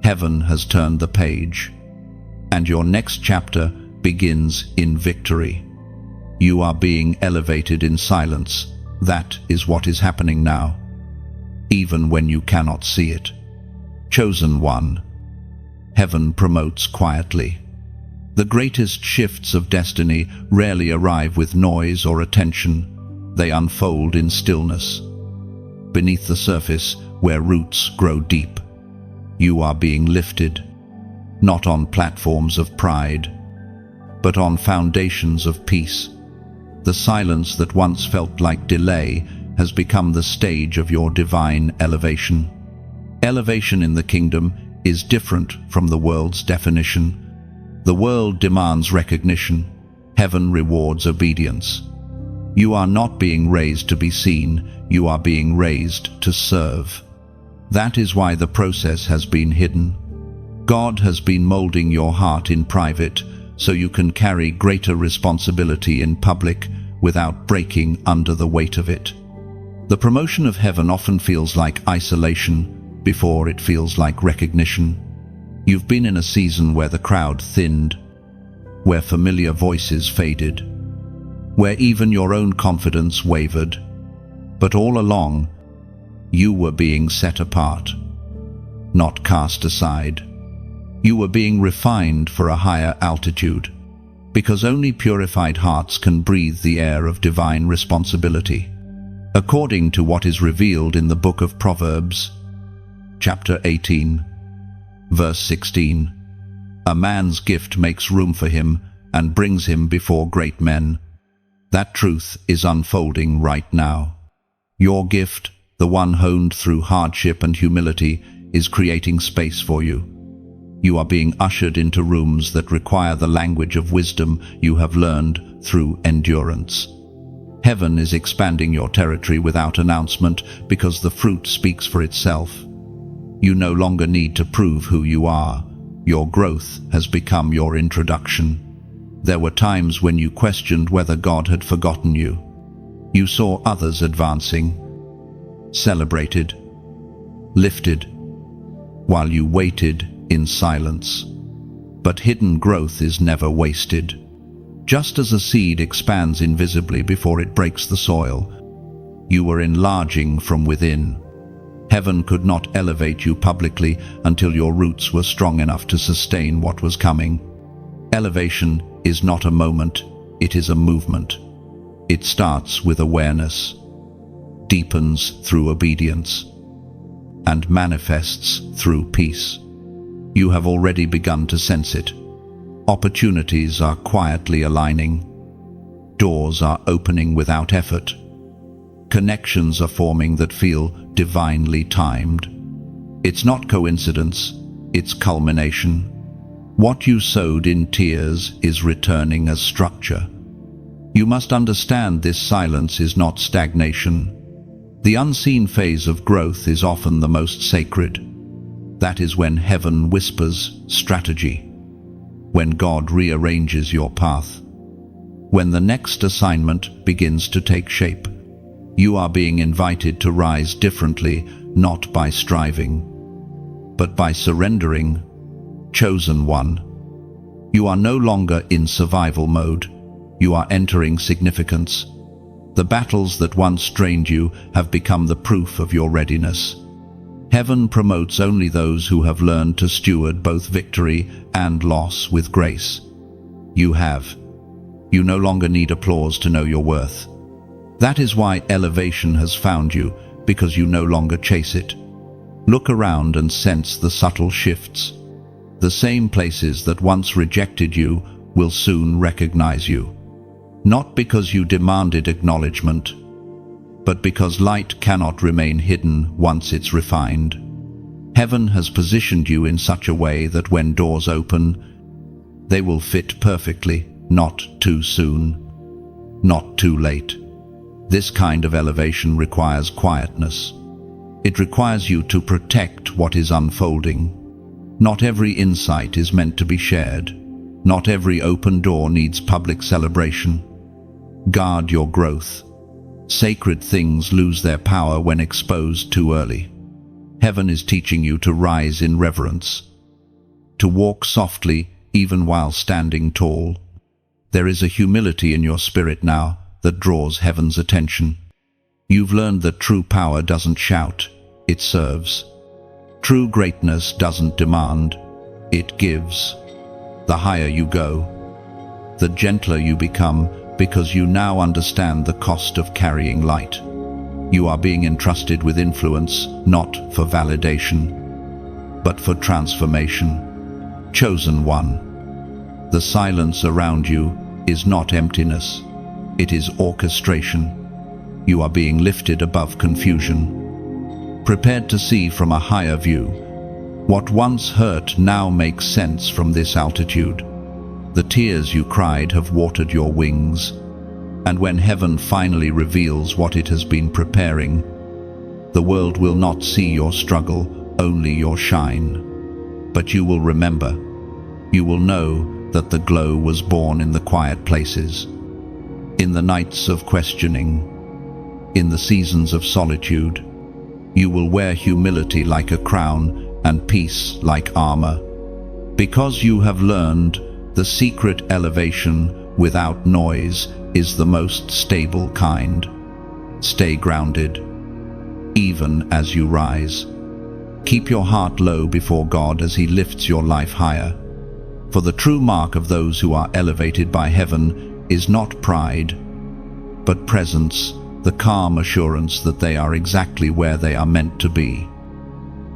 Heaven has turned the page, and your next chapter begins in victory. You are being elevated in silence. That is what is happening now, even when you cannot see it. Chosen one, heaven promotes quietly. The greatest shifts of destiny rarely arrive with noise or attention. They unfold in stillness, beneath the surface where roots grow deep. You are being lifted, not on platforms of pride, but on foundations of peace. The silence that once felt like delay has become the stage of your divine elevation. Elevation in the kingdom is different from the world's definition. The world demands recognition. Heaven rewards obedience. You are not being raised to be seen, you are being raised to serve. That is why the process has been hidden. God has been molding your heart in private, so you can carry greater responsibility in public without breaking under the weight of it. The promotion of heaven often feels like isolation before it feels like recognition. You've been in a season where the crowd thinned, where familiar voices faded, where even your own confidence wavered. But all along, you were being set apart, not cast aside. You were being refined for a higher altitude, because only purified hearts can breathe the air of divine responsibility. According to what is revealed in the book of Proverbs, chapter 18, verse 16, a man's gift makes room for him and brings him before great men. That truth is unfolding right now. Your gift, the one honed through hardship and humility, is creating space for you. You are being ushered into rooms that require the language of wisdom you have learned through endurance. Heaven is expanding your territory without announcement because the fruit speaks for itself. You no longer need to prove who you are. Your growth has become your introduction. There were times when you questioned whether God had forgotten you. You saw others advancing, celebrated, lifted, while you waited in silence. But hidden growth is never wasted. Just as a seed expands invisibly before it breaks the soil, you were enlarging from within. Heaven could not elevate you publicly until your roots were strong enough to sustain what was coming. Elevation is not a moment, it is a movement. It starts with awareness, deepens through obedience, and manifests through peace. You have already begun to sense it. Opportunities are quietly aligning. Doors are opening without effort. Connections are forming that feel divinely timed. It's not coincidence, it's culmination. What you sowed in tears is returning as structure. You must understand this silence is not stagnation. The unseen phase of growth is often the most sacred. That is when heaven whispers strategy, when God rearranges your path, when the next assignment begins to take shape. You are being invited to rise differently, not by striving, but by surrendering. Chosen one, you are no longer in survival mode. You are entering significance. The battles that once drained you have become the proof of your readiness. Heaven promotes only those who have learned to steward both victory and loss with grace. You have, You no longer need applause to know your worth. That is why elevation has found you, because you no longer chase it. Look around and sense the subtle shifts. The same places that once rejected you will soon recognize you. Not because you demanded acknowledgement, but because light cannot remain hidden once it's refined. Heaven has positioned you in such a way that when doors open, they will fit perfectly, not too soon, not too late. This kind of elevation requires quietness. It requires you to protect what is unfolding. Not every insight is meant to be shared. Not every open door needs public celebration. Guard your growth. Sacred things lose their power when exposed too early. Heaven is teaching you to rise in reverence, to walk softly even while standing tall. There is a humility in your spirit now that draws heaven's attention. You've learned that true power doesn't shout, it serves. True greatness doesn't demand, it gives. The higher you go, the gentler you become, because you now understand the cost of carrying light. You are being entrusted with influence, not for validation, but for transformation. Chosen one. The silence around you is not emptiness, it is orchestration. You are being lifted above confusion, prepared to see from a higher view. What once hurt now makes sense from this altitude. The tears you cried have watered your wings, and when heaven finally reveals what it has been preparing, the world will not see your struggle, only your shine. But you will remember. You will know that the glow was born in the quiet places, in the nights of questioning, in the seasons of solitude. You will wear humility like a crown and peace like armor, because you have learned the secret elevation without noise is the most stable kind. Stay grounded, even as you rise. Keep your heart low before God as He lifts your life higher. For the true mark of those who are elevated by heaven is not pride, but presence, the calm assurance that they are exactly where they are meant to be.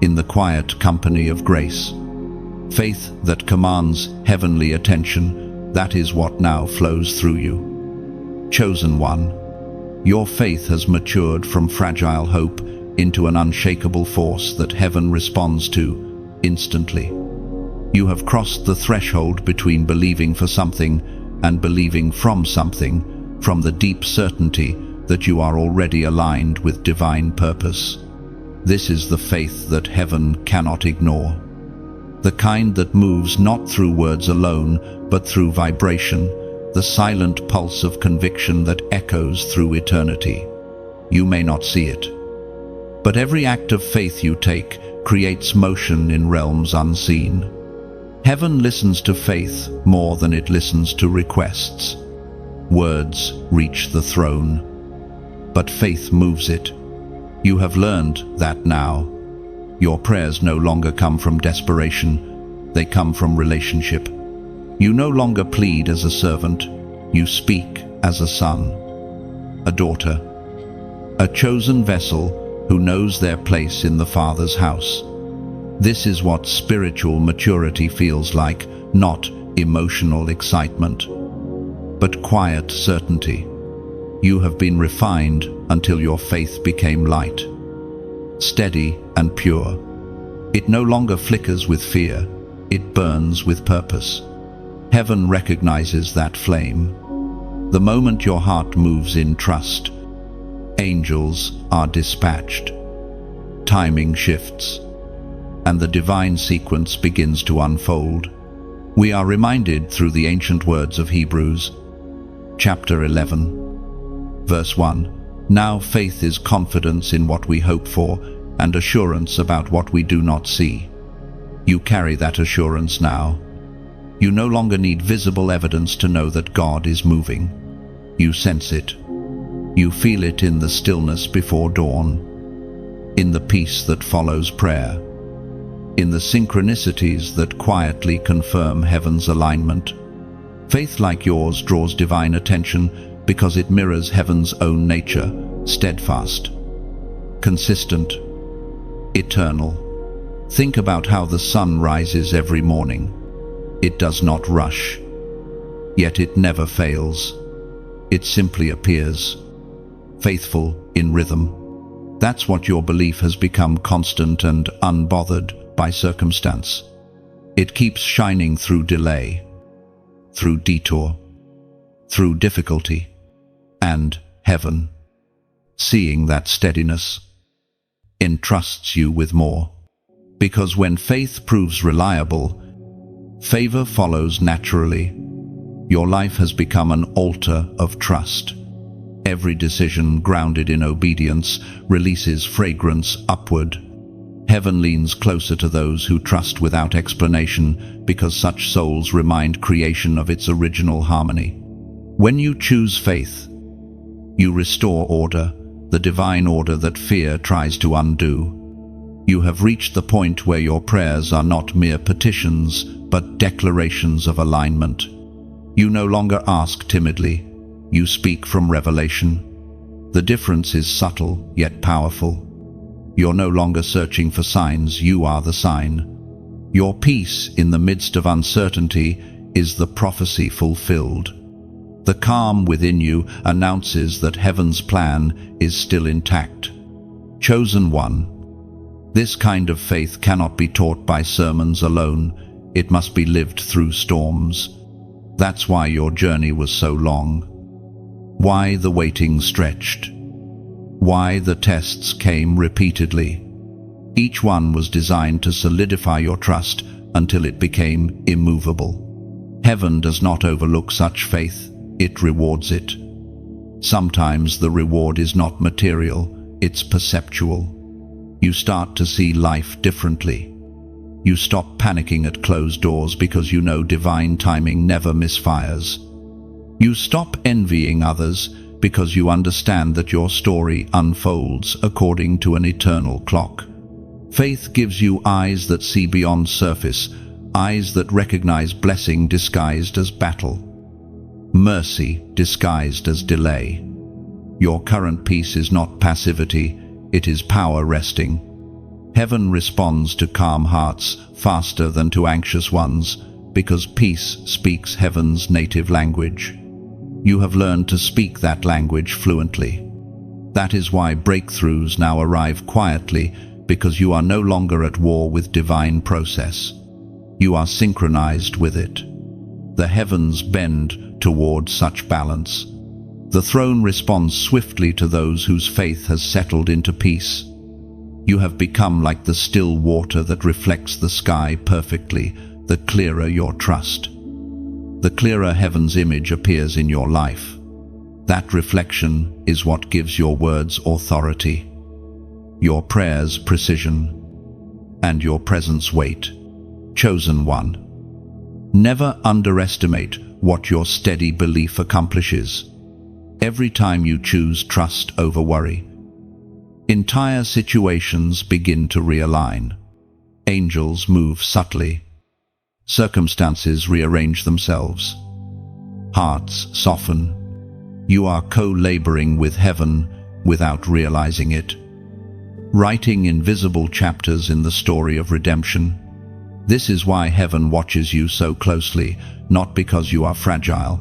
In the quiet company of grace. Faith that commands heavenly attention, that is what now flows through you. Chosen one, your faith has matured from fragile hope into an unshakable force that heaven responds to instantly. You have crossed the threshold between believing for something and believing from something, from the deep certainty that you are already aligned with divine purpose. This is the faith that heaven cannot ignore. The kind that moves not through words alone, but through vibration, the silent pulse of conviction that echoes through eternity. You may not see it, but every act of faith you take creates motion in realms unseen. Heaven listens to faith more than it listens to requests. Words reach the throne, but faith moves it. You have learned that now. Your prayers no longer come from desperation, they come from relationship. You no longer plead as a servant, you speak as a son, a daughter, a chosen vessel who knows their place in the Father's house. This is what spiritual maturity feels like, not emotional excitement, but quiet certainty. You have been refined until your faith became light, steady and pure. It no longer flickers with fear, it burns with purpose. Heaven recognizes that flame. The moment your heart moves in trust, angels are dispatched. Timing shifts, and the divine sequence begins to unfold. We are reminded through the ancient words of Hebrews, chapter 11, verse 1. Now faith is confidence in what we hope for and assurance about what we do not see. You carry that assurance now. You no longer need visible evidence to know that God is moving. You sense it. You feel it in the stillness before dawn, in the peace that follows prayer, in the synchronicities that quietly confirm heaven's alignment. Faith like yours draws divine attention because it mirrors heaven's own nature, steadfast, consistent, eternal. Think about how the sun rises every morning. It does not rush, yet it never fails. It simply appears, faithful in rhythm. That's what your belief has become, constant and unbothered by circumstance. It keeps shining through delay, through detour, through difficulty, and heaven, seeing that steadiness, entrusts you with more. Because when faith proves reliable, favor follows naturally. Your life has become an altar of trust. Every decision grounded in obedience releases fragrance upward. Heaven leans closer to those who trust without explanation, because such souls remind creation of its original harmony. When you choose faith, you restore order, the divine order that fear tries to undo. You have reached the point where your prayers are not mere petitions, but declarations of alignment. You no longer ask timidly, you speak from revelation. The difference is subtle, yet powerful. You're no longer searching for signs, you are the sign. Your peace in the midst of uncertainty is the prophecy fulfilled. The calm within you announces that heaven's plan is still intact. Chosen one. This kind of faith cannot be taught by sermons alone. It must be lived through storms. That's why your journey was so long. Why the waiting stretched. Why the tests came repeatedly. Each one was designed to solidify your trust until it became immovable. Heaven does not overlook such faith, it rewards it. Sometimes the reward is not material, it's perceptual. You start to see life differently. You stop panicking at closed doors because you know divine timing never misfires. You stop envying others because you understand that your story unfolds according to an eternal clock. Faith gives you eyes that see beyond surface, eyes that recognize blessing disguised as battle, mercy disguised as delay. Your current peace is not passivity, it is power resting. Heaven responds to calm hearts faster than to anxious ones, because peace speaks heaven's native language. You have learned to speak that language fluently. That is why breakthroughs now arrive quietly, because you are no longer at war with divine process. You are synchronized with it. The heavens bend toward such balance. The throne responds swiftly to those whose faith has settled into peace. You have become like the still water that reflects the sky perfectly. The clearer your trust, the clearer heaven's image appears in your life. That reflection is what gives your words authority, your prayers precision, and your presence weight. Chosen one. Never underestimate what your steady belief accomplishes. Every time you choose trust over worry, entire situations begin to realign. Angels move subtly. Circumstances rearrange themselves. Hearts soften. You are co-laboring with heaven without realizing it. Writing invisible chapters in the story of redemption. This is why heaven watches you so closely, not because you are fragile,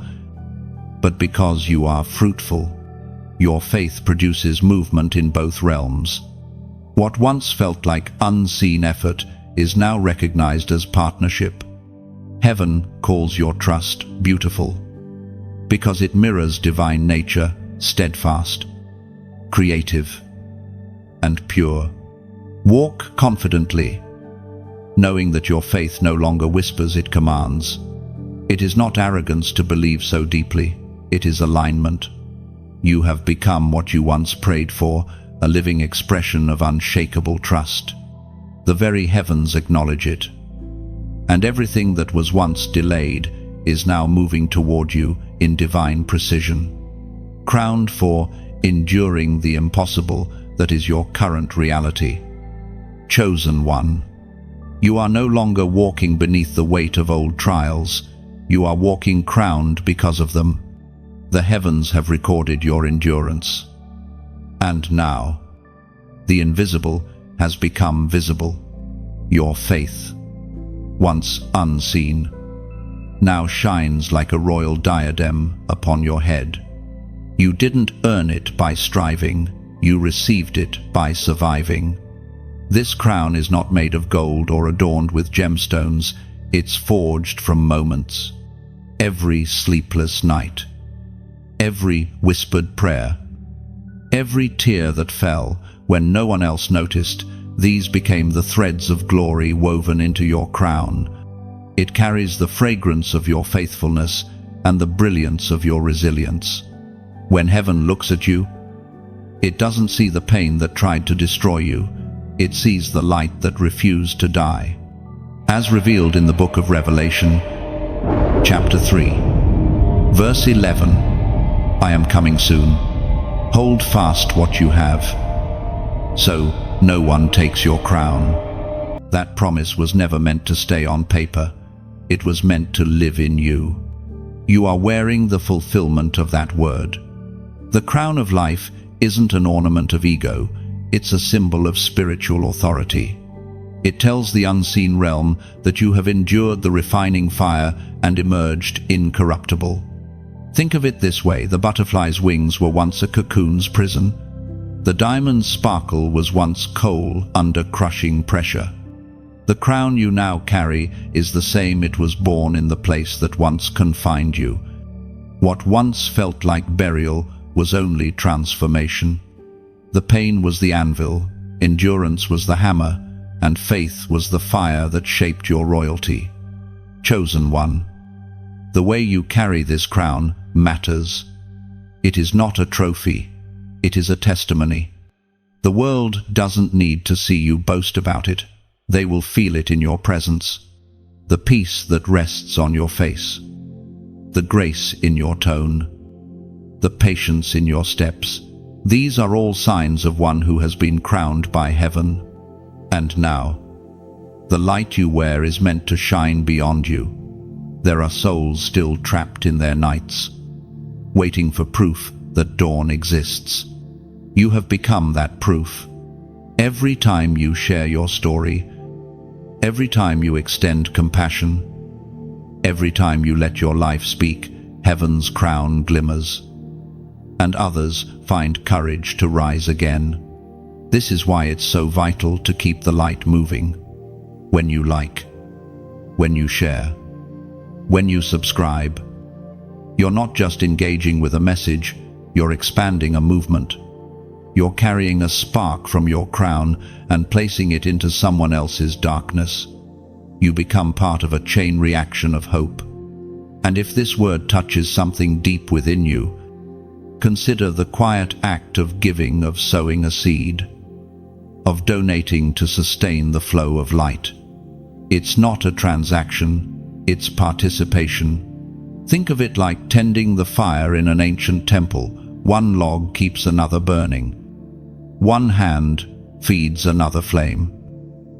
but because you are fruitful. Your faith produces movement in both realms. What once felt like unseen effort is now recognized as partnership. Heaven calls your trust beautiful, because it mirrors divine nature, steadfast, creative, and pure. Walk confidently, knowing that your faith no longer whispers, it commands. It is not arrogance to believe so deeply, it is alignment. You have become what you once prayed for, a living expression of unshakable trust. The very heavens acknowledge it. And everything that was once delayed is now moving toward you in divine precision. Crowned for enduring the impossible that is your current reality. Chosen one. You are no longer walking beneath the weight of old trials. You are walking crowned because of them. The heavens have recorded your endurance. And now, the invisible has become visible. Your faith, once unseen, now shines like a royal diadem upon your head. You didn't earn it by striving, you received it by surviving. This crown is not made of gold or adorned with gemstones, it's forged from moments. Every sleepless night, every whispered prayer, every tear that fell when no one else noticed, these became the threads of glory woven into your crown. It carries the fragrance of your faithfulness and the brilliance of your resilience. When heaven looks at you, it doesn't see the pain that tried to destroy you. It sees the light that refused to die. As revealed in the book of Revelation, chapter 3, verse 11, I am coming soon. Hold fast what you have, so no one takes your crown. That promise was never meant to stay on paper. It was meant to live in you. You are wearing the fulfillment of that word. The crown of life isn't an ornament of ego, it's a symbol of spiritual authority. It tells the unseen realm that you have endured the refining fire and emerged incorruptible. Think of it this way: the butterfly's wings were once a cocoon's prison. The diamond's sparkle was once coal under crushing pressure. The crown you now carry is the same. It was born in the place that once confined you. What once felt like burial was only transformation. The pain was the anvil, endurance was the hammer, and faith was the fire that shaped your royalty. Chosen one, the way you carry this crown matters. It is not a trophy, it is a testimony. The world doesn't need to see you boast about it. They will feel it in your presence. The peace that rests on your face, the grace in your tone, the patience in your steps. These are all signs of one who has been crowned by heaven. And now, the light you wear is meant to shine beyond you. There are souls still trapped in their nights, waiting for proof that dawn exists. You have become that proof. Every time you share your story, every time you extend compassion, every time you let your life speak, heaven's crown glimmers, and others find courage to rise again. This is why it's so vital to keep the light moving. When you like, when you share, when you subscribe, you're not just engaging with a message, you're expanding a movement. You're carrying a spark from your crown and placing it into someone else's darkness. You become part of a chain reaction of hope. And if this word touches something deep within you, consider the quiet act of giving, of sowing a seed, of donating to sustain the flow of light. It's not a transaction, it's participation. Think of it like tending the fire in an ancient temple. One log keeps another burning. One hand feeds another flame.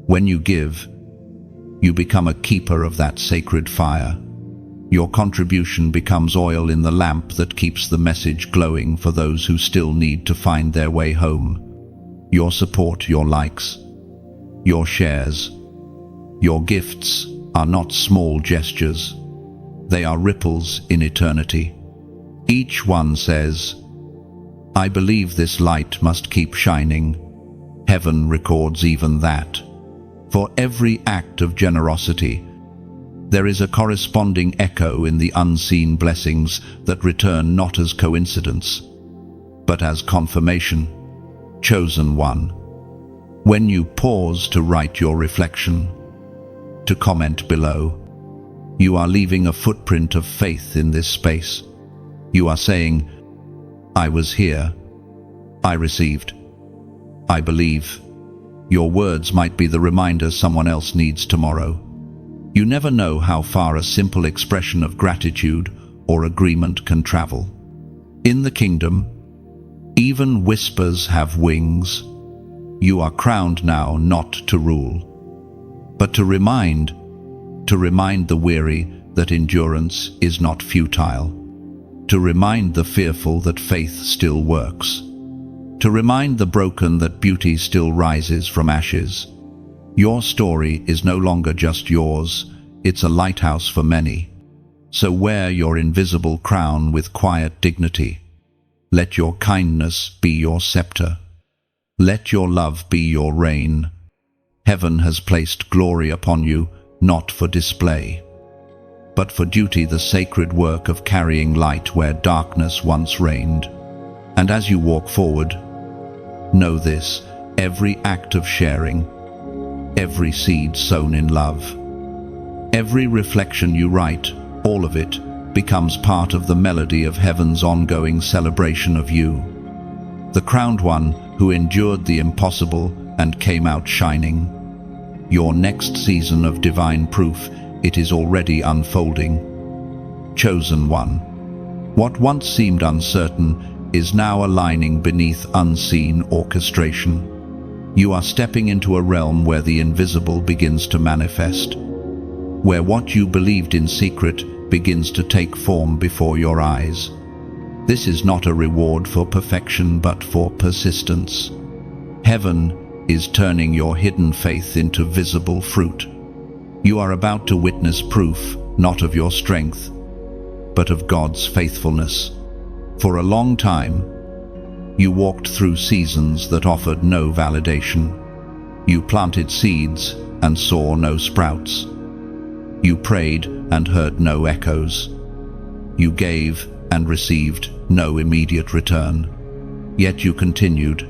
When you give, you become a keeper of that sacred fire. Your contribution becomes oil in the lamp that keeps the message glowing for those who still need to find their way home. Your support, your likes, your shares, your gifts are not small gestures. They are ripples in eternity. Each one says, I believe this light must keep shining. Heaven records even that. For every act of generosity, there is a corresponding echo in the unseen blessings that return not as coincidence, but as confirmation. Chosen one, when you pause to write your reflection, to comment below, you are leaving a footprint of faith in this space. You are saying, I was here, I received, I believe. Your words might be the reminder someone else needs tomorrow. You never know how far a simple expression of gratitude or agreement can travel. In the kingdom, even whispers have wings. You are crowned now not to rule, but to remind the weary that endurance is not futile, to remind the fearful that faith still works, to remind the broken that beauty still rises from ashes. Your story is no longer just yours, it's a lighthouse for many. So wear your invisible crown with quiet dignity. Let your kindness be your scepter. Let your love be your reign. Heaven has placed glory upon you, not for display, but for duty, the sacred work of carrying light where darkness once reigned. And as you walk forward, know this: every act of sharing, every seed sown in love, every reflection you write, all of it becomes part of the melody of heaven's ongoing celebration of you, the crowned one who endured the impossible and came out shining. Your next season of divine proof, it is already unfolding. Chosen one, what once seemed uncertain is now aligning beneath unseen orchestration. You are stepping into a realm where the invisible begins to manifest, where what you believed in secret begins to take form before your eyes. This is not a reward for perfection, but for persistence. Heaven is turning your hidden faith into visible fruit. You are about to witness proof, not of your strength, but of God's faithfulness. For a long time, you walked through seasons that offered no validation. You planted seeds and saw no sprouts. You prayed and heard no echoes. You gave and received no immediate return. Yet you continued.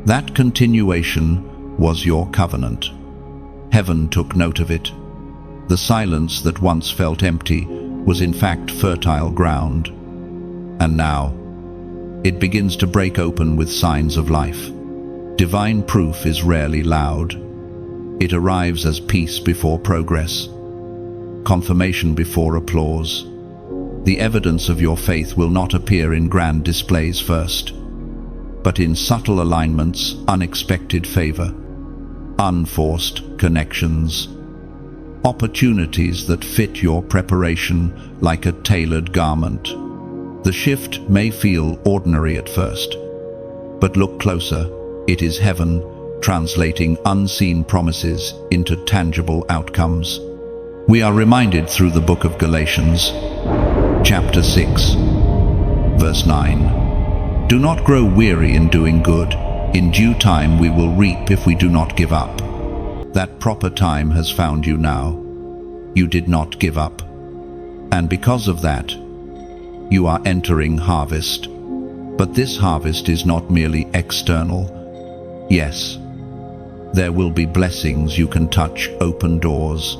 That continuation was your covenant. Heaven took note of it. The silence that once felt empty was in fact fertile ground. And now, it begins to break open with signs of life. Divine proof is rarely loud. It arrives as peace before progress, confirmation before applause. The evidence of your faith will not appear in grand displays first, but in subtle alignments, unexpected favor, unforced connections, opportunities that fit your preparation like a tailored garment. The shift may feel ordinary at first, but look closer. It is heaven translating unseen promises into tangible outcomes. We are reminded through the book of Galatians, chapter 6, verse 9. Do not grow weary in doing good. In due time we will reap if we do not give up. That proper time has found you now. You did not give up. And because of that, you are entering harvest. But this harvest is not merely external. Yes, there will be blessings you can touch, open doors,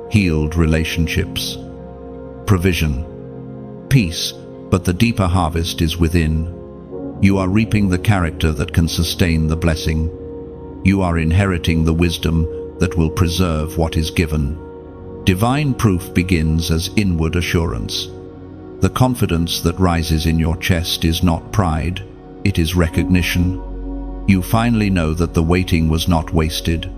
healed relationships, provision, peace, but the deeper harvest is within. You are reaping the character that can sustain the blessing. You are inheriting the wisdom that will preserve what is given. Divine proof begins as inward assurance. The confidence that rises in your chest is not pride, it is recognition. You finally know that the waiting was not wasted.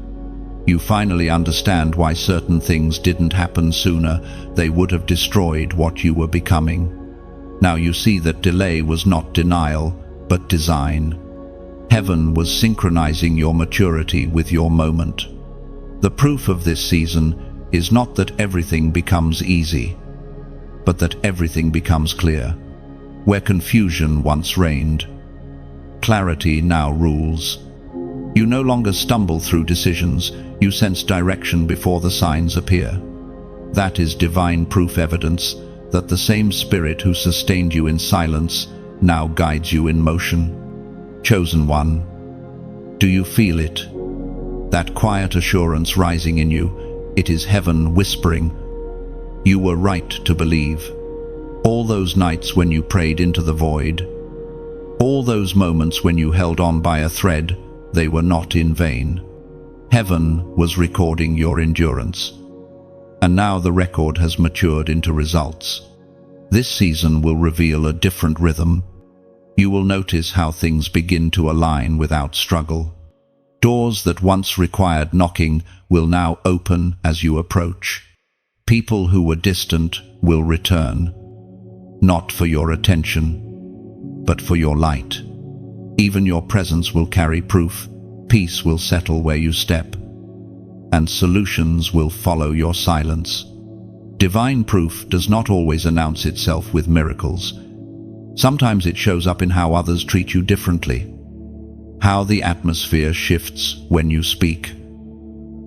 You finally understand why certain things didn't happen sooner. They would have destroyed what you were becoming. Now you see that delay was not denial, but design. Heaven was synchronizing your maturity with your moment. The proof of this season is not that everything becomes easy, but that everything becomes clear. Where confusion once reigned, clarity now rules. You no longer stumble through decisions, you sense direction before the signs appear. That is divine proof, evidence that the same Spirit who sustained you in silence now guides you in motion. Chosen one, do you feel it? That quiet assurance rising in you, it is heaven whispering, you were right to believe. All those nights when you prayed into the void, all those moments when you held on by a thread, they were not in vain. Heaven was recording your endurance. And now the record has matured into results. This season will reveal a different rhythm. You will notice how things begin to align without struggle. Doors that once required knocking will now open as you approach. People who were distant will return, not for your attention, but for your light. Even your presence will carry proof, peace will settle where you step, and solutions will follow your silence. Divine proof does not always announce itself with miracles. Sometimes it shows up in how others treat you differently, how the atmosphere shifts when you speak,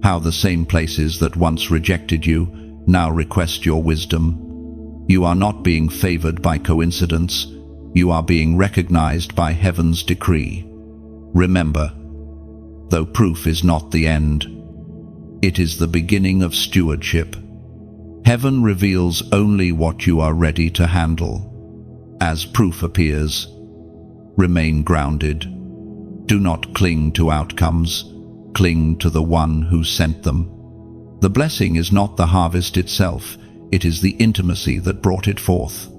how the same places that once rejected you now request your wisdom. You are not being favored by coincidence, you are being recognized by heaven's decree. Remember, though proof is not the end, it is the beginning of stewardship. Heaven reveals only what you are ready to handle. As proof appears, remain grounded. Do not cling to outcomes, cling to the one who sent them. The blessing is not the harvest itself, it is the intimacy that brought it forth.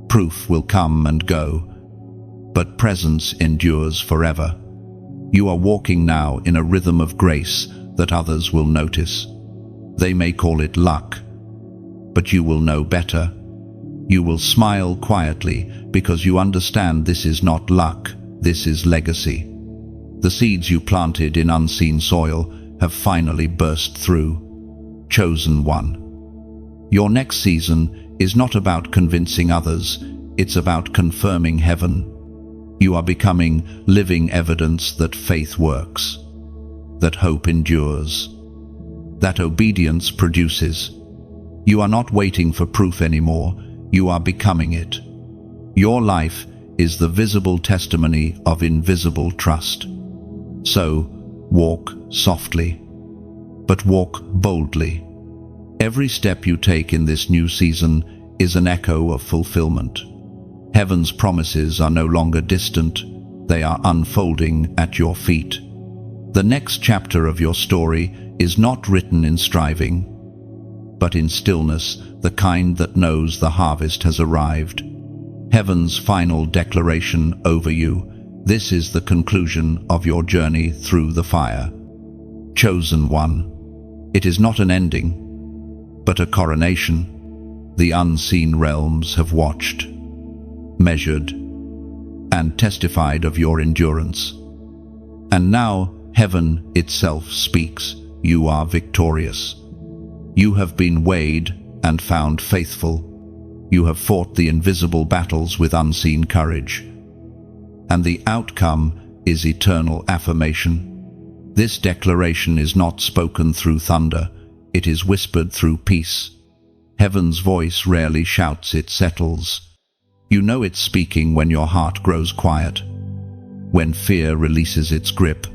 Proof will come and go, but presence endures forever. You are walking now in a rhythm of grace that others will notice. They may call it luck, but you will know better. You will smile quietly because you understand this is not luck, this is legacy. The seeds you planted in unseen soil have finally burst through. Chosen one. Your next season is not about convincing others, it's about confirming heaven. You are becoming living evidence that faith works, that hope endures, that obedience produces. You are not waiting for proof anymore, you are becoming it. Your life is the visible testimony of invisible trust. So, walk softly, but walk boldly. Every step you take in this new season is an echo of fulfillment. Heaven's promises are no longer distant, they are unfolding at your feet. The next chapter of your story is not written in striving, but in stillness, the kind that knows the harvest has arrived. Heaven's final declaration over you. This is the conclusion of your journey through the fire. Chosen one. It is not an ending, but a coronation. The unseen realms have watched, measured, and testified of your endurance. And now heaven itself speaks. You are victorious. You have been weighed and found faithful. You have fought the invisible battles with unseen courage. And the outcome is eternal affirmation. This declaration is not spoken through thunder, it is whispered through peace. Heaven's voice rarely shouts, it settles. You know it's speaking when your heart grows quiet, when fear releases its grip,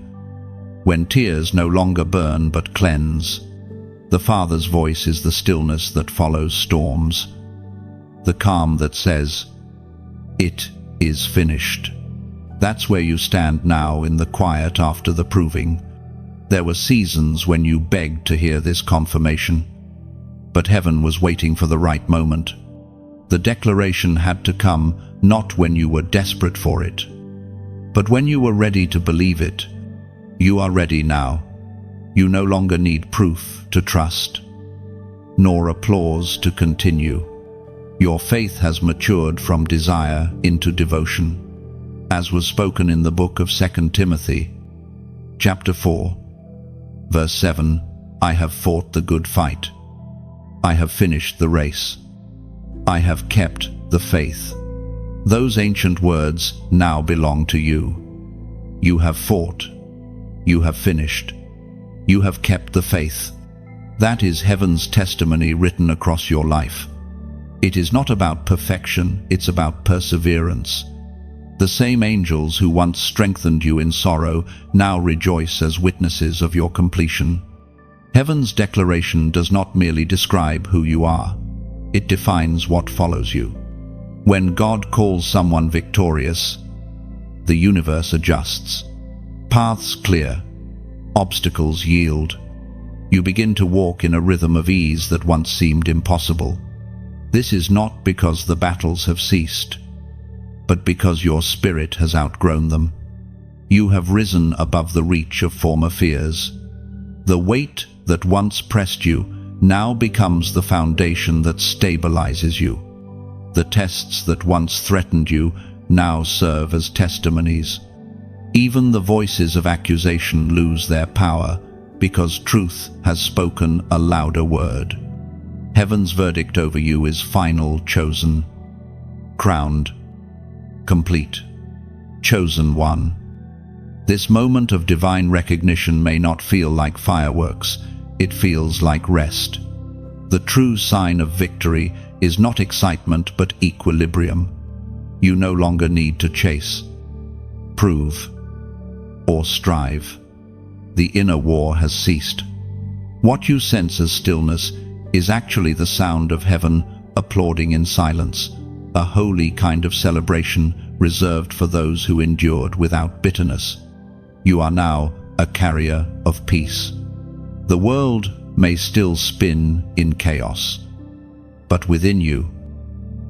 when tears no longer burn but cleanse. The Father's voice is the stillness that follows storms, the calm that says, "It is finished." That's where you stand now in the quiet after the proving. There were seasons when you begged to hear this confirmation, but heaven was waiting for the right moment. The declaration had to come not when you were desperate for it, but when you were ready to believe it. You are ready now. You no longer need proof to trust, nor applause to continue. Your faith has matured from desire into devotion, as was spoken in the book of 2 Timothy, chapter 4, verse 7, "I have fought the good fight. I have finished the race. I have kept the faith." Those ancient words now belong to you. You have fought. You have finished. You have kept the faith. That is heaven's testimony written across your life. It is not about perfection, it's about perseverance. The same angels who once strengthened you in sorrow now rejoice as witnesses of your completion. Heaven's declaration does not merely describe who you are, it defines what follows you. When God calls someone victorious, the universe adjusts. Paths clear, obstacles yield. You begin to walk in a rhythm of ease that once seemed impossible. This is not because the battles have ceased, but because your spirit has outgrown them. You have risen above the reach of former fears. The weight that once pressed you now becomes the foundation that stabilizes you. The tests that once threatened you now serve as testimonies. Even the voices of accusation lose their power because truth has spoken a louder word. Heaven's verdict over you is final, chosen, crowned, complete, chosen one. This moment of divine recognition may not feel like fireworks, it feels like rest. The true sign of victory is not excitement but equilibrium. You no longer need to chase, prove, or strive. The inner war has ceased. What you sense as stillness is actually the sound of heaven applauding in silence, a holy kind of celebration reserved for those who endured without bitterness. You are now a carrier of peace. The world may still spin in chaos, but within you,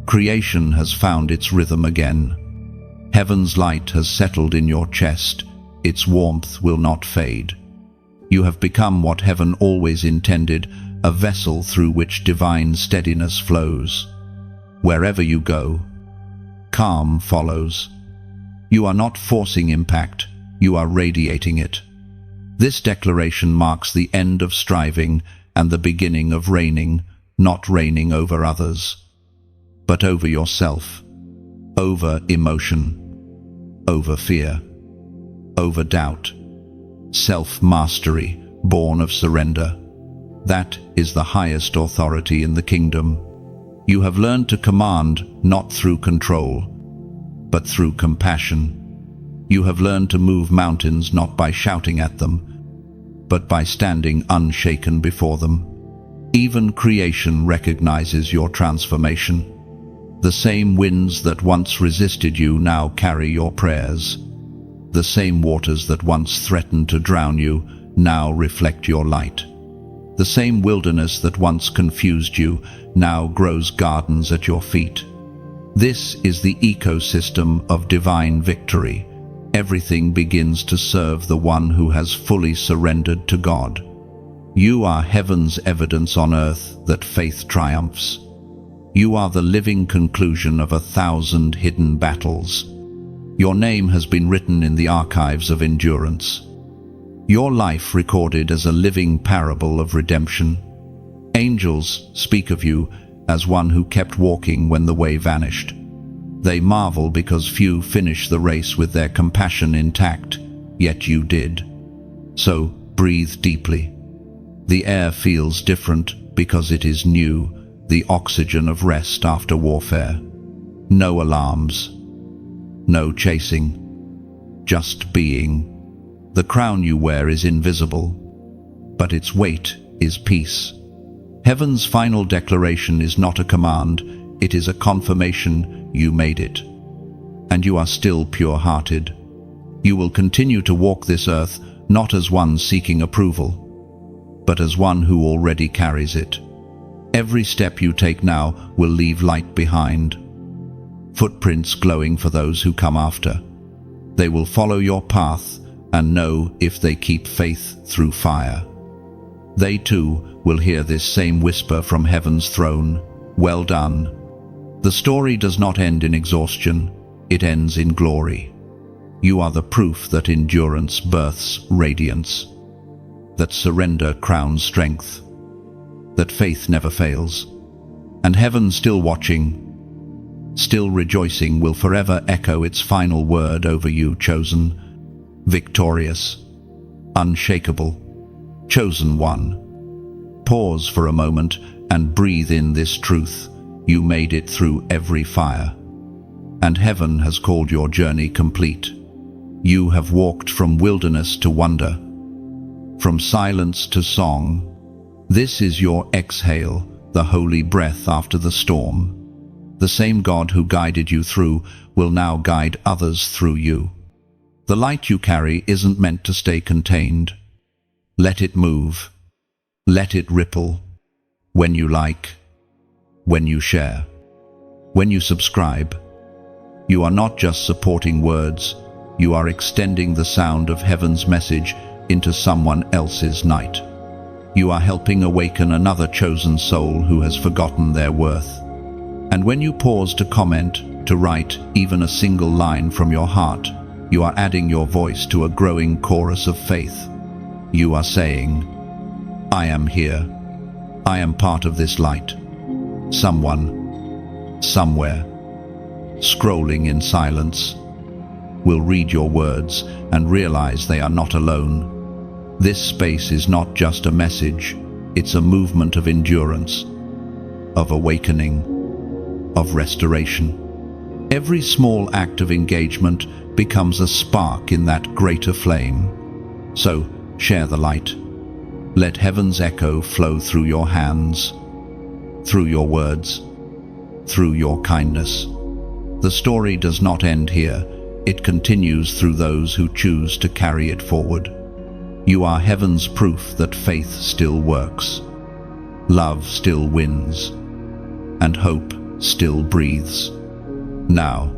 creation has found its rhythm again. Heaven's light has settled in your chest. Its warmth will not fade. You have become what heaven always intended, a vessel through which divine steadiness flows. Wherever you go, calm follows. You are not forcing impact, you are radiating it. This declaration marks the end of striving and the beginning of reigning, not reigning over others, but over yourself, over emotion, over fear, over doubt. Self-mastery, born of surrender. That is the highest authority in the kingdom. You have learned to command not through control, but through compassion. You have learned to move mountains not by shouting at them, but by standing unshaken before them. Even creation recognizes your transformation. The same winds that once resisted you now carry your prayers. The same waters that once threatened to drown you now reflect your light. The same wilderness that once confused you now grows gardens at your feet. This is the ecosystem of divine victory. Everything begins to serve the one who has fully surrendered to God. You are heaven's evidence on earth that faith triumphs. You are the living conclusion of 1,000 hidden battles. Your name has been written in the archives of endurance. Your life recorded as a living parable of redemption. Angels speak of you as one who kept walking when the way vanished. They marvel because few finish the race with their compassion intact, yet you did. So breathe deeply. The air feels different because it is new, the oxygen of rest after warfare. No alarms. No chasing, just being. The crown you wear is invisible, but its weight is peace. Heaven's final declaration is not a command, it is a confirmation you made it. And you are still pure-hearted. You will continue to walk this earth not as one seeking approval, but as one who already carries it. Every step you take now will leave light behind. Footprints glowing for those who come after. They will follow your path and know if they keep faith through fire. They too will hear this same whisper from heaven's throne, "Well done." The story does not end in exhaustion, it ends in glory. You are the proof that endurance births radiance, that surrender crowns strength, that faith never fails, and heaven still watching, still rejoicing, will forever echo its final word over you, chosen, victorious, unshakable, chosen one. Pause for a moment and breathe in this truth. You made it through every fire, and heaven has called your journey complete. You have walked from wilderness to wonder, from silence to song. This is your exhale, the holy breath after the storm. The same God who guided you through will now guide others through you. The light you carry isn't meant to stay contained. Let it move. Let it ripple. When you like, when you share, when you subscribe. You are not just supporting words, you are extending the sound of heaven's message into someone else's night. You are helping awaken another chosen soul who has forgotten their worth. And when you pause to comment, to write even a single line from your heart, you are adding your voice to a growing chorus of faith. You are saying, I am here. I am part of this light. Someone, somewhere, scrolling in silence, will read your words and realize they are not alone. This space is not just a message, it's a movement of endurance, of awakening, of restoration. Every small act of engagement becomes a spark in that greater flame. So, share the light. Let heaven's echo flow through your hands, through your words, through your kindness. The story does not end here. It continues through those who choose to carry it forward. You are heaven's proof that faith still works, love still wins, and hope still breathes. Now,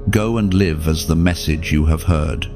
go and live as the message you have heard.